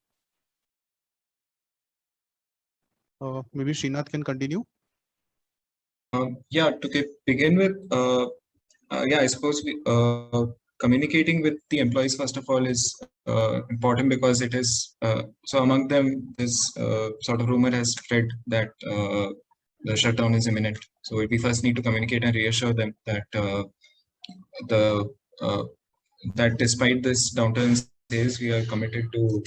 Maybe Srinath can continue. Yeah, to begin with, yeah, I suppose communicating with the employees first of all is important, because it is so among them this sort of rumor has spread that the shutdown is imminent. So we first need to communicate and reassure them that that despite this downturn in sales, we are committed to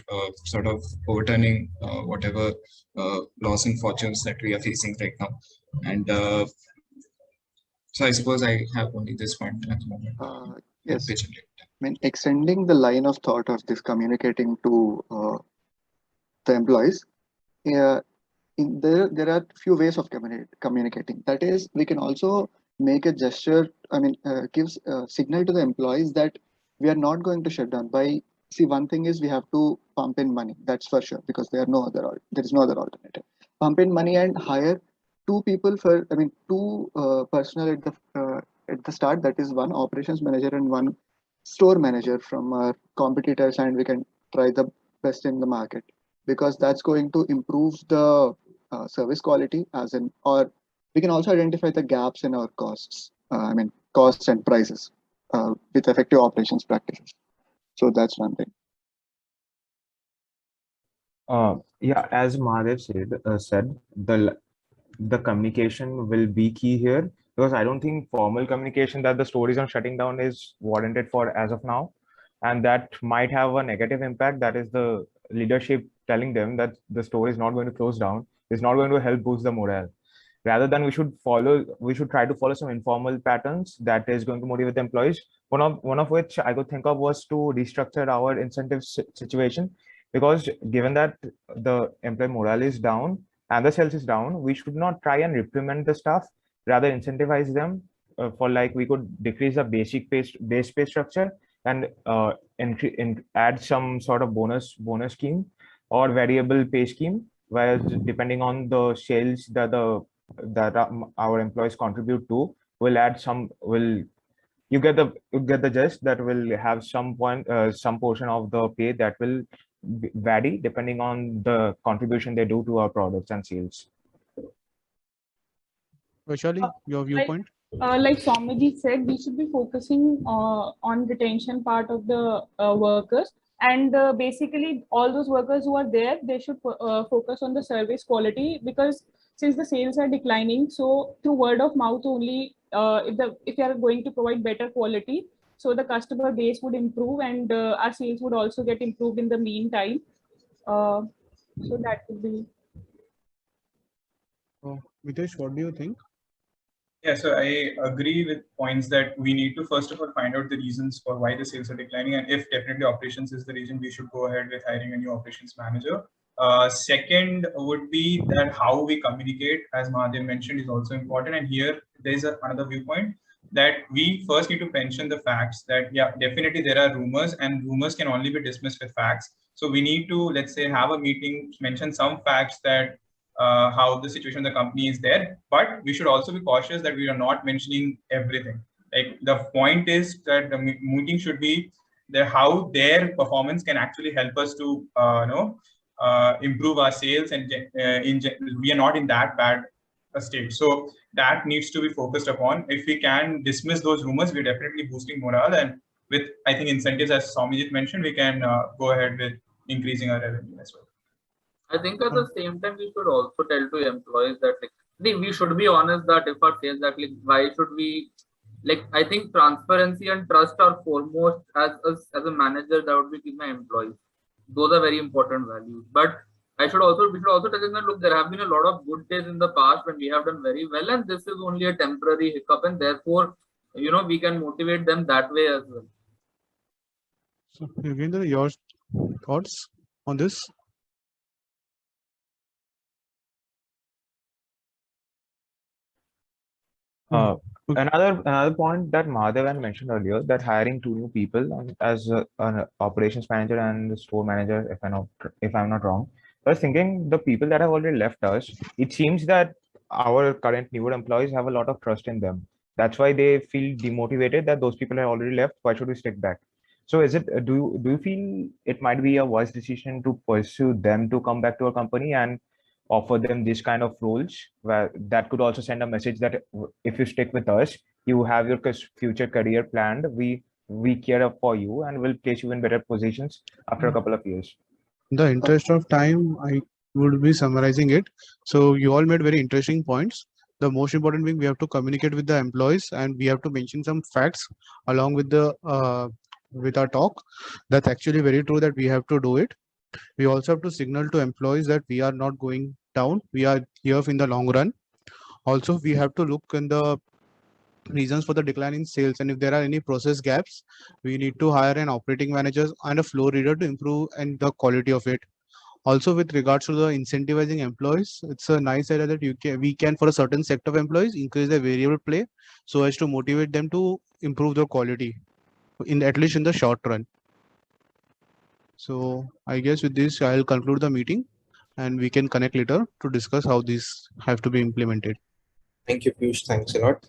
sort of overturning whatever loss and fortunes that we are facing right now. And so I suppose I have only this point at the moment. Yes. I mean, extending the line of thought of this communicating to the employees, there are few ways of communicating. That is, we can also make a gesture. I mean, gives a signal to the employees that we are not going to shut down. One thing is we have to pump in money. That's for sure, because there is no other alternative. Pump in money and hire two personnel at the start. That is one operations manager and one store manager from our competitors and we can try the best in the market, because that's going to improve the service quality as in, or we can also identify the gaps in our costs. I mean, costs and prices with effective operations practices. So that's one thing. Yeah, as Mahadev said, the communication will be key here, because I don't think formal communication that the store is on shutting down is warranted for as of now, and that might have a negative impact. That is the leadership telling them that the store is not going to close down, is not going to help boost the morale. Rather than we should try to follow some informal patterns that is going to motivate the employees. One of which I could think of was to restructure our incentive situation, because given that the employee morale is down and the sales is down, we should not try and reprimand the staff, rather incentivize them. For like, we could decrease the base pay structure and add some sort of bonus scheme or variable pay scheme, whereas depending on the sales that our employees contribute to, will add some, will you get the gist, that will have some portion of the pay that will vary depending on the contribution they do to our products and sales. Vaishali, your viewpoint? Like Soumyajit said, we should be focusing on retention part of the workers, and basically all those workers who are there, they should focus on the service quality, because since the sales are declining, so through word of mouth only, if you are going to provide better quality, so the customer base would improve, and our sales would also get improved in the meantime. So that would be. Mitesh, what do you think? Yeah, so I agree with points that we need to first of all find out the reasons for why the sales are declining, and if definitely operations is the reason, we should go ahead with hiring a new operations manager. Second would be that how we communicate, as Mahadev mentioned, is also important. And here there is another viewpoint that we first need to mention the facts that, yeah, definitely there are rumors, and rumors can only be dismissed with facts. So we need to, let's say, have a meeting, mention some facts that how the situation of the company is there, but we should also be cautious that we are not mentioning everything. Like, the point is that the meeting should be how their performance can actually help us to improve our sales, and we are not in that bad a state. So that needs to be focused upon. If we can dismiss those rumors, we're definitely boosting morale, and with, I think, incentives, as Soumyajit mentioned, we can go ahead with increasing our revenue as well. I think at the same time, we should also tell to employees that, like, we should be honest that if our sales that, like, why should we, like, I think transparency and trust are foremost as a manager. That would be with my employees. Those are very important values. But we should also tell them that, look, there have been a lot of good days in the past when we have done very well, and this is only a temporary hiccup, and therefore, we can motivate them that way as well. So, Yogindra, your thoughts on this? Another point that Mahadev had mentioned earlier, that hiring 2 new people as an operations manager and the store manager, if I'm not wrong. I was thinking, the people that have already left us, it seems that our current newer employees have a lot of trust in them. That's why they feel demotivated that those people have already left. Why should we stick back? So is it, do you feel it might be a wise decision to pursue them to come back to our company and offer them this kind of roles, where that could also send a message that if you stick with us, you have your future career planned, we care for you and will place you in better positions after a couple of years? In the interest of time, I would be summarizing it. So you all made very interesting points. The most important thing, we have to communicate with the employees, and we have to mention some facts along with the with our talk. That's actually very true that we have to do it. We also have to signal to employees that we are not going down. We are here in the long run. Also, we have to look in the reasons for the decline in sales, and if there are any process gaps, we need to hire an operating manager and a floor reader to improve and the quality of it. Also, with regards to the incentivizing employees, it's a nice idea that we can for a certain sector of employees increase their variable pay so as to motivate them to improve their quality, at least in the short run. So I guess with this, I'll conclude the meeting, and we can connect later to discuss how these have to be implemented. Thank you, Piyush. Thanks a lot.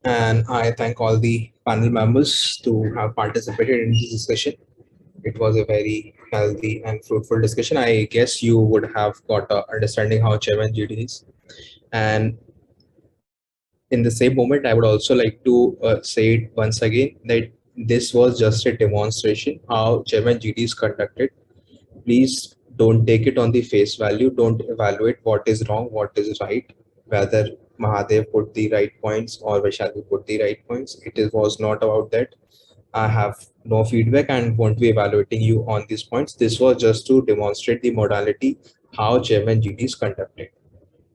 And I thank all the panel members to have participated in this discussion. It was a very healthy and fruitful discussion. I guess you would have got a understanding how Chairman GD is. And in the same moment, I would also like to say it once again that this was just a demonstration how Chairman GD is conducted. Please don't take it on the face value. Don't evaluate what is wrong, what is right, whether Mahadev put the right points or Vaishali put the right points. Was not about that. I have no feedback and won't be evaluating you on these points. This was just to demonstrate the modality how Chairman GD is conducted.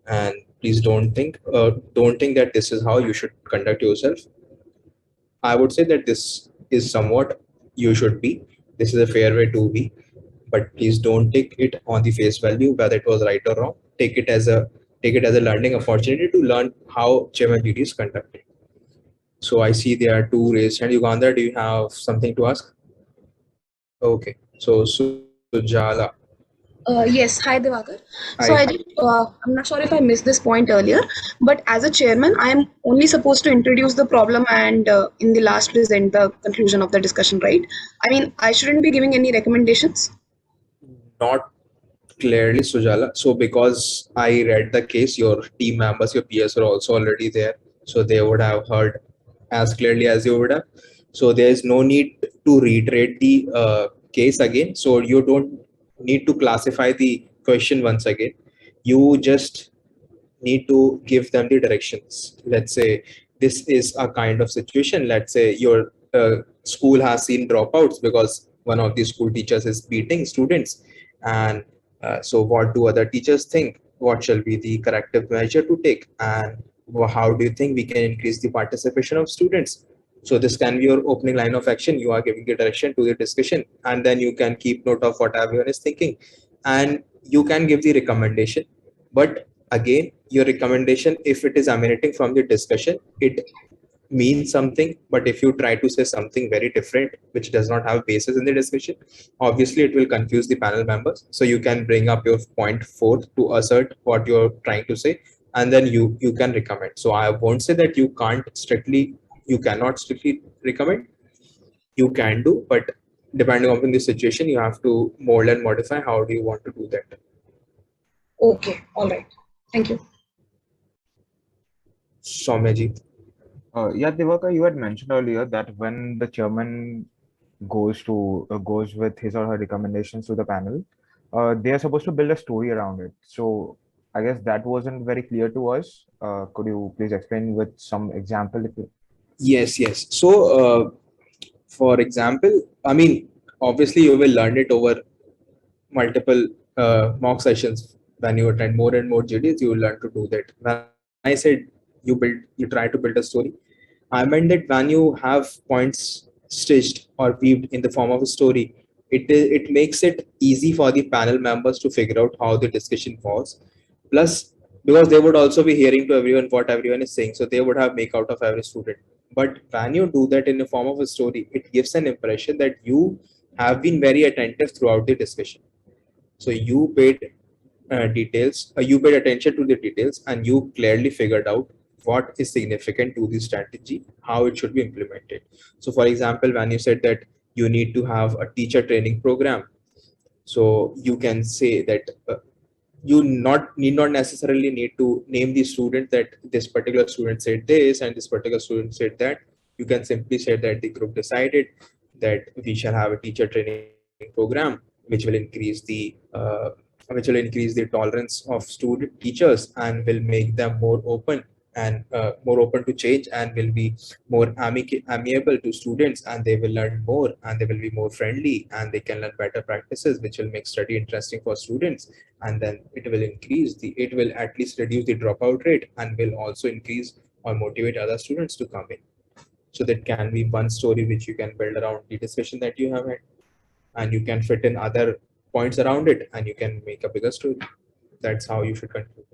And please don't think that this is how you should conduct yourself. I would say that this is somewhat you should be. This is a fair way to be, but please don't take it on the face value whether it was right or wrong. Take it as a learning opportunity to learn how Chairman GD is conducted. So I see there are two raised hands. Yugandhar, do you have something to ask? Okay. So Sujala. Yes, hi Devakar. Hi. So I'm not sure if I missed this point earlier, but as a chairman, I am only supposed to introduce the problem and in the last present the conclusion of the discussion, right? I mean, I shouldn't be giving any recommendations. Not clearly, Sujala. So because I read the case, your team members, your peers are also already there. So they would have heard as clearly as you would have. So there is no need to reiterate the case again. So you don't need to classify the question once again. You just need to give them the directions. Let's say this is a kind of situation. Let's say your school has seen dropouts because one of the school teachers is beating students. And so what do other teachers think? What shall be the corrective measure to take? And how do you think we can increase the participation of students? So this can be your opening line of action. You are giving the direction to the discussion, and then you can keep note of what everyone is thinking, and you can give the recommendation. But again, your recommendation, if it is emanating from the discussion, it means something. But if you try to say something very different, which does not have basis in the discussion, obviously it will confuse the panel members. So you can bring up your point forth to assert what you're trying to say, and then you can recommend. So I won't say that you cannot strictly recommend. You can do, but depending upon the situation, you have to mold and modify how do you want to do that. Okay, all right. Thank you. Soumyaji. Yeah, Devaka, you had mentioned earlier that when the chairman goes with his or her recommendations to the panel, they are supposed to build a story around it. So I guess that wasn't very clear to us. Could you please explain with some example? Yes. So, for example, I mean, obviously you will learn it over multiple mock sessions. When you attend more and more GDs, you will learn to do that. When I said you try to build a story, I meant that when you have points stitched or weaved in the form of a story, it makes it easy for the panel members to figure out how the discussion was. Plus, because they would also be hearing to everyone what everyone is saying, so they would have make out of every student. But when you do that in the form of a story, it gives an impression that you have been very attentive throughout the discussion. So you paid you paid attention to the details, and you clearly figured out what is significant to the strategy, how it should be implemented. So for example, when you said that you need to have a teacher training program, so you can say that you need not necessarily need to name the student that this particular student said this and this particular student said that. You can simply say that the group decided that we shall have a teacher training program which will increase the tolerance of student teachers and will make them more open and more open to change, and will be more amiable to students, and they will learn more, and they will be more friendly, and they can learn better practices which will make study interesting for students. And then it will at least reduce the dropout rate, and will also increase or motivate other students to come in. So that can be one story which you can build around the discussion that you have had, and you can fit in other points around it, and you can make a bigger story. That's how you should conclude.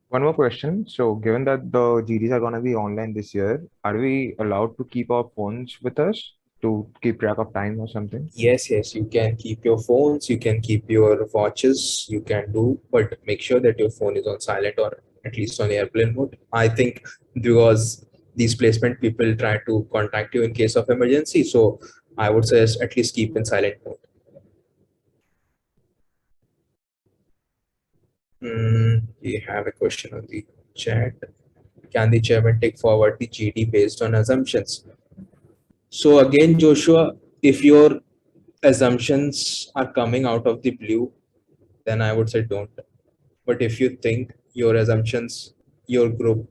One more question. So given that the GDs are going to be online this year, are we allowed to keep our phones with us to keep track of time or something? Yes, you can keep your phones, you can keep your watches, you can do, but make sure that your phone is on silent or at least on airplane mode. I think because these placement people try to contact you in case of emergency. So I would suggest at least keep in silent mode. We have a question on the chat. Can the chairman take forward the GD based on assumptions? So again, Joshua, if your assumptions are coming out of the blue, then I would say don't. But if you think your assumptions, your group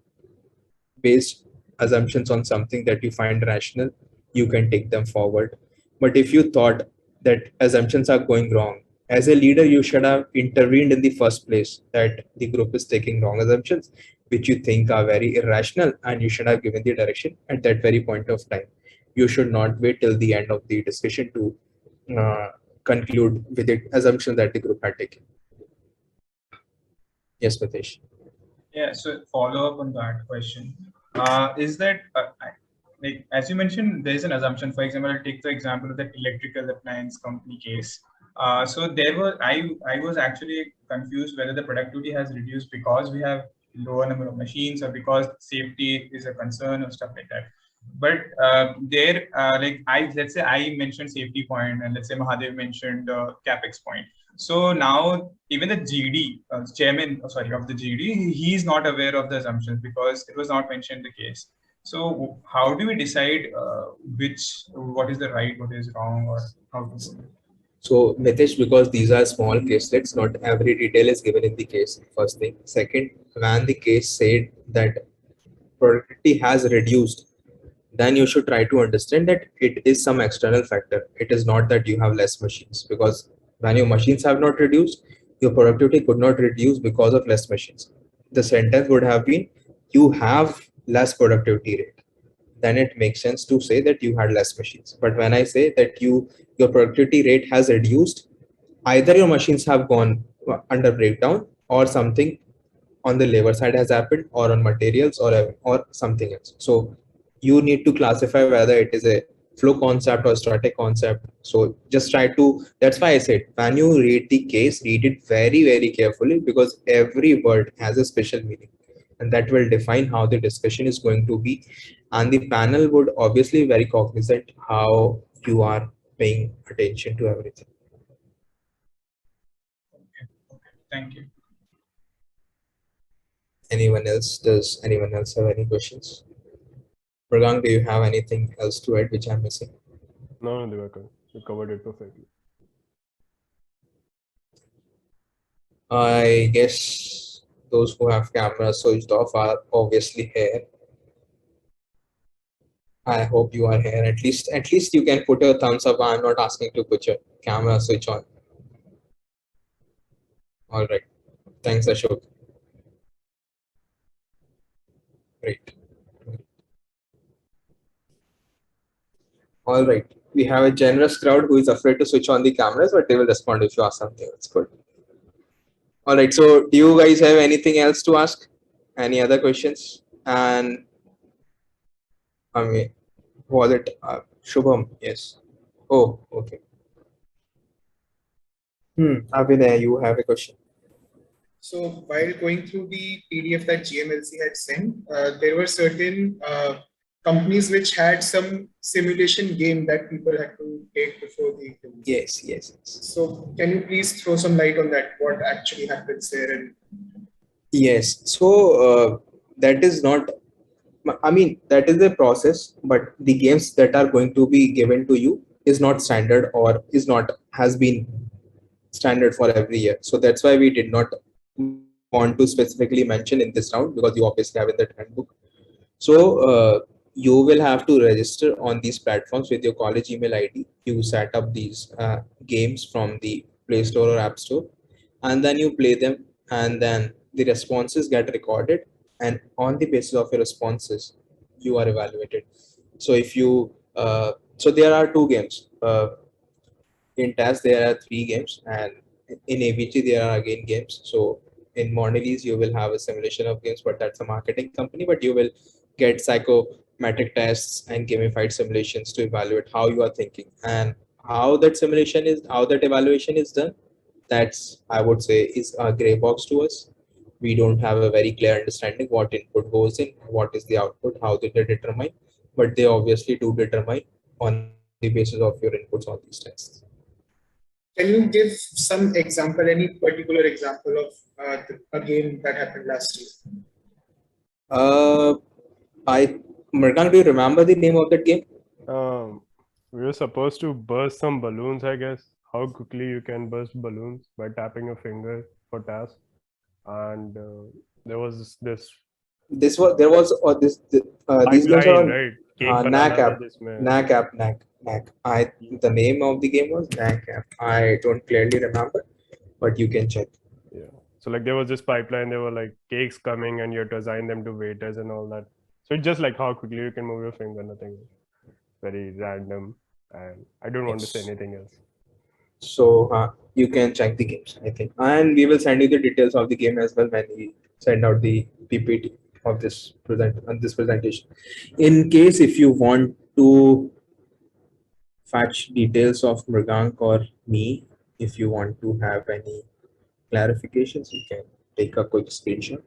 based assumptions on something that you find rational, you can take them forward. But if you thought that assumptions are going wrong, as a leader, you should have intervened in the first place that the group is taking wrong assumptions, which you think are very irrational, and you should have given the direction at that very point of time. You should not wait till the end of the discussion to conclude with the assumption that the group had taken. Yes, Mitesh. Yeah, so follow up on that question. Is that like as you mentioned, there is an assumption. For example, I'll take the example of that electrical appliance company case. So there was I was actually confused whether the productivity has reduced because we have lower number of machines or because safety is a concern or stuff like that. But let's say I mentioned safety point, and let's say Mahadev mentioned capex point. So now even the GD chairman, of the GD, he is not aware of the assumptions because it was not mentioned in the case. So how do we decide what is the right, what is wrong, or how to do it? So Mitesh, because these are small caselets, not every detail is given in the case. First thing. Second, when the case said that productivity has reduced, then you should try to understand that it is some external factor. It is not that you have less machines, because when your machines have not reduced, your productivity could not reduce because of less machines. The sentence would have been, you have less productivity rate. Then it makes sense to say that you had less machines. But when I say that your productivity rate has reduced, either your machines have gone under breakdown or something on the labor side has happened, or on materials, or something else. So you need to classify whether it is a flow concept or static concept. So just try to, that's why I said, when you read the case, read it very, very carefully, because every word has a special meaning, and that will define how the discussion is going to be. And the panel would obviously be very cognizant how you are paying attention to everything. Okay. Thank you. Anyone else? Does anyone else have any questions? Pragang, do you have anything else to add which I'm missing? No, Divakar, you covered it perfectly. I guess those who have cameras switched off are obviously here. I hope you are here. At least you can put your thumbs up. I'm not asking to put your camera switch on. All right. Thanks, Ashok. Great. All right. We have a generous crowd who is afraid to switch on the cameras, but they will respond if you ask something. That's good. All right. So do you guys have anything else to ask? Any other questions? And I mean, was it Shubham? Yes. Oh, okay. Abhinay, you have a question. So while going through the PDF that GMLC had sent, there were certain companies which had some simulation game that people had to take before the interview. Yes. So can you please throw some light on that? What actually happens there? And yes. So that is not, I mean, that is a process, but the games that are going to be given to you is not standard, or has been standard for every year. So that's why we did not want to specifically mention in this round, because you obviously have in that handbook. So you will have to register on these platforms with your college email ID. You set up these games from the Play Store or App Store, and then you play them, and then the responses get recorded, and on the basis of your responses, you are evaluated. So if you, so there are two games. In TAS, there are 3 games, and in AVG, there are again games. So in Mondelez, you will have a simulation of games, but that's a marketing company, but you will get psychometric tests and gamified simulations to evaluate how you are thinking, and how that evaluation is done. That's, I would say, is a gray box to us. we don't have a very clear understanding what input goes in, what is the output, how do they determine, but they obviously do determine on the basis of your inputs on these tests. Can you give some example, any particular example of a game that happened last year? Mrigank, do you remember the name of that game? We were supposed to burst some balloons, I guess. How quickly you can burst balloons by tapping a finger for task. And there was this This was there was this these games are pipeline, on right? Cake NAC banana app. jisme. NAC. The name of the game was NAC app. I don't clearly remember, but you can check. Yeah. So like there was this pipeline, there were like cakes coming and you had to assign them to waiters and all that. So it's just like how quickly you can move your finger, nothing very random. And I don't want to say anything else. So you can check the games, I think, and we will send you the details of the game as well when we send out the PPT of this presentation. In case if you want to fetch details of Mrigank or me, if you want to have any clarifications, you can take a quick screenshot.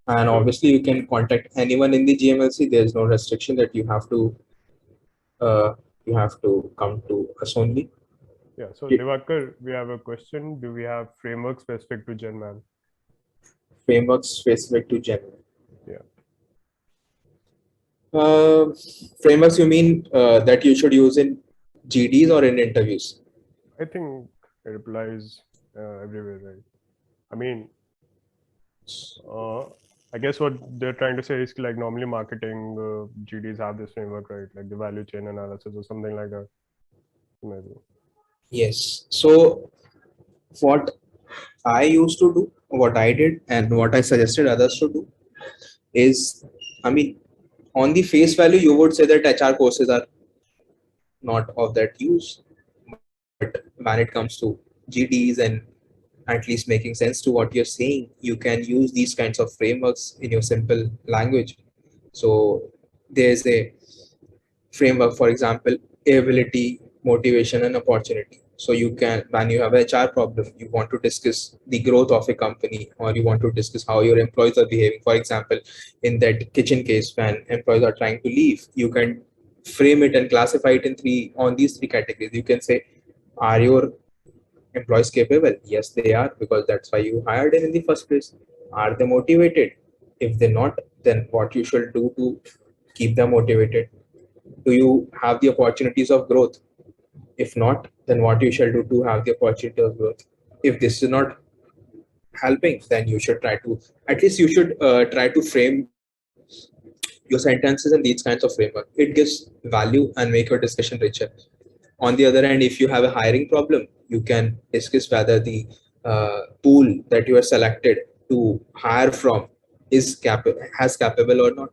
And obviously you can contact anyone in the GMLC. There's no restriction that you have to come to us only. Yeah, so Divakar, we have a question. Do we have framework specific to GenMan? Frameworks specific to GenMan. Yeah. Frameworks, you mean that you should use in GDs or in interviews? I think it applies everywhere, right? I mean, I guess what they're trying to say is like normally marketing GDs have this framework, right? Like the value chain analysis or something like that. Maybe. Yes. So what I used to do, what I did, and what I suggested others to do is, I mean, on the face value, you would say that HR courses are not of that use. But when it comes to GDs and at least making sense to what you're saying, you can use these kinds of frameworks in your simple language. So there's a framework, for example, ability, motivation, and opportunity. So you can, when you have a HR problem, you want to discuss the growth of a company, or you want to discuss how your employees are behaving. For example, in that kitchen case, when employees are trying to leave, you can frame it and classify it in these three categories. You can say, are your employees capable? Yes, they are, because that's why you hired them in the first place. Are they motivated? If they're not, then what you should do to keep them motivated? Do you have the opportunities of growth? If not, then what you shall do to have the opportunity of growth? If this is not helping, then you should try to, at least you should try to frame your sentences in these kinds of framework. It gives value and make your discussion richer. On the other hand, if you have a hiring problem, you can discuss whether the pool that you are selected to hire from is capable or not.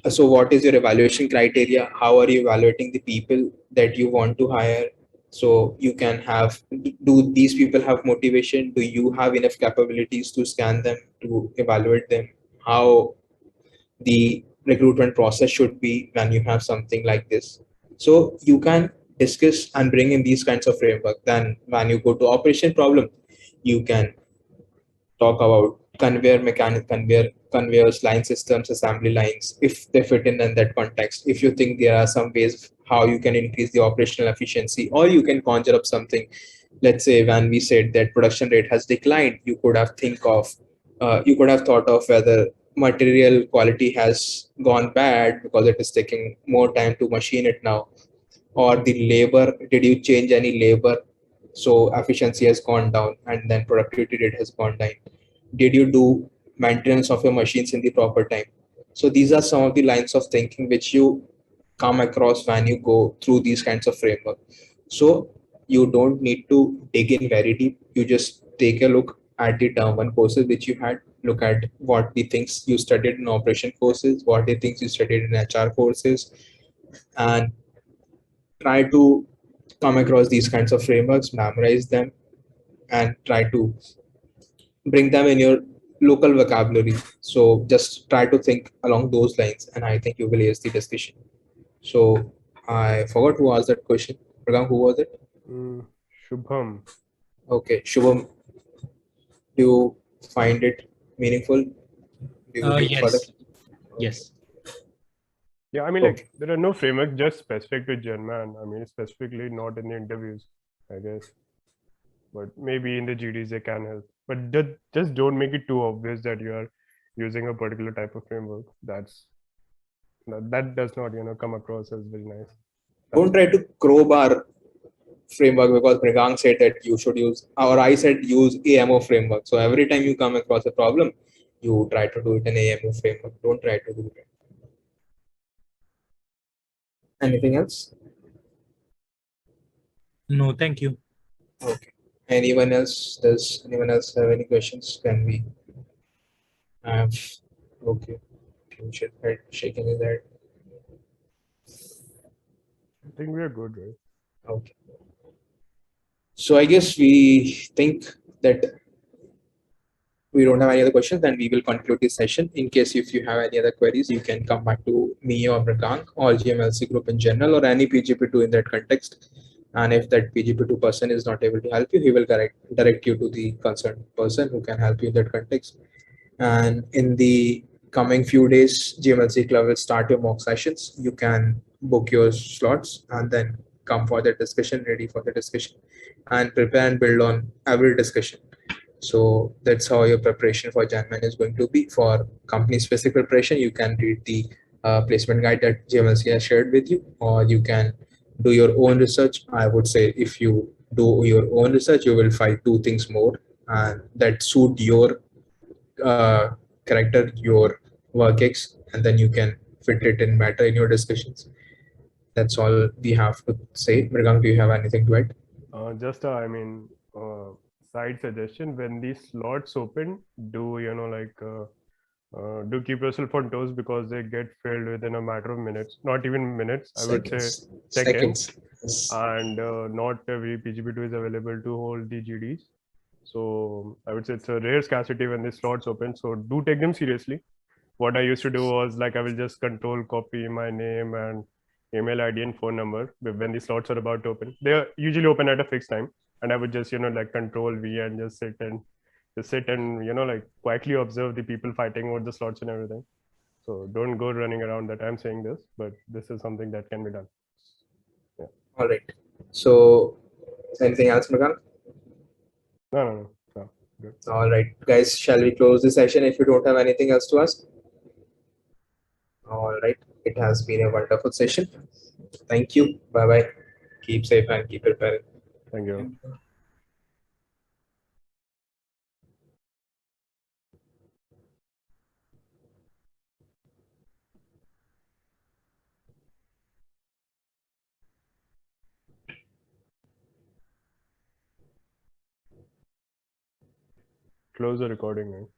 So what is your evaluation criteria? How are you evaluating the people that you want to hire? So you can have, do these people have motivation? Do you have enough capabilities to scan them, to evaluate them? How the recruitment process should be when you have something like this. So you can discuss and bring in these kinds of framework. Then when you go to operation problem, you can talk about conveyors, line systems, assembly lines, if they fit in that context. If you think there are some ways how you can increase the operational efficiency, or you can conjure up something. Let's say when we said that production rate has declined, you could have thought of whether material quality has gone bad because it is taking more time to machine it now, or the labor, did you change any labor, so efficiency has gone down and then productivity rate has gone down? Did you do maintenance of your machines in the proper time? So these are some of the lines of thinking which you come across when you go through these kinds of framework. So you don't need to dig in very deep. You just take a look at the term one courses which you had, look at what the things you studied in operation courses, what the things you studied in HR courses, and try to come across these kinds of frameworks, memorize them, and try to bring them in your local vocabulary. So just try to think along those lines, and I think you will ace the discussion. So I forgot who asked that question. Pragam, who was it? Shubham. Okay, Shubham, do you find it meaningful? Do you look for Yes. the Yes. Yeah, I mean, Okay. like, there are no frameworks just specific to German. I mean, specifically not in the interviews, I guess. But maybe in the GDs they can help. But just don't make it too obvious that you are using a particular type of framework. That does not, come across as very nice. Don't try to crowbar framework because Mrigang said that you should use, or I said use AMO framework. So every time you come across a problem, you try to do it in AMO framework. Don't try to do it. Anything else? No, thank you. Okay. Anyone else? Does anyone else have any questions? Can we have? Okay. You should head shaking his head. I think we are good, right? Okay. So I guess we think that we don't have any other questions, then we will conclude this session. In case if you have any other queries, you can come back to me or Mrigang or GMLC group in general or any PGP2 in that context. And if that PGP2 person is not able to help you, he will direct you to the concerned person who can help you in that context. And in the coming few days, GMLC Club will start your mock sessions. You can book your slots and then come for the discussion, ready for the discussion, and prepare and build on every discussion. So that's how your preparation for Janman is going to be. For company specific preparation, you can read the placement guide that GMLC has shared with you, or you can do your own research. I would say if you do your own research, you will find two things more and that suit your character, your work ex, and then you can fit it in better in your discussions. That's all we have to say. Mrigang, do you have anything to add? Side suggestion: when these slots open, do do keep yourself on toes because they get filled within a matter of minutes, not even minutes. I would say seconds. And not every PGP2 is available to hold the GDs. So I would say it's a rare scarcity when these slots open. So do take them seriously. What I used to do was like I will just control copy my name and email ID and phone number when the slots are about to open. They're usually open at a fixed time, and I would just like control V and just sit and like quietly observe the people fighting over the slots and everything. So don't go running around that I'm saying this, but this is something that can be done. Yeah. All right. So anything else, Mrigang? No. Good. All right, guys, shall we close the session if you don't have anything else to ask? All right, it has been a wonderful session. Thank you. Bye bye. Keep safe and keep preparing. Thank you. Close the recording.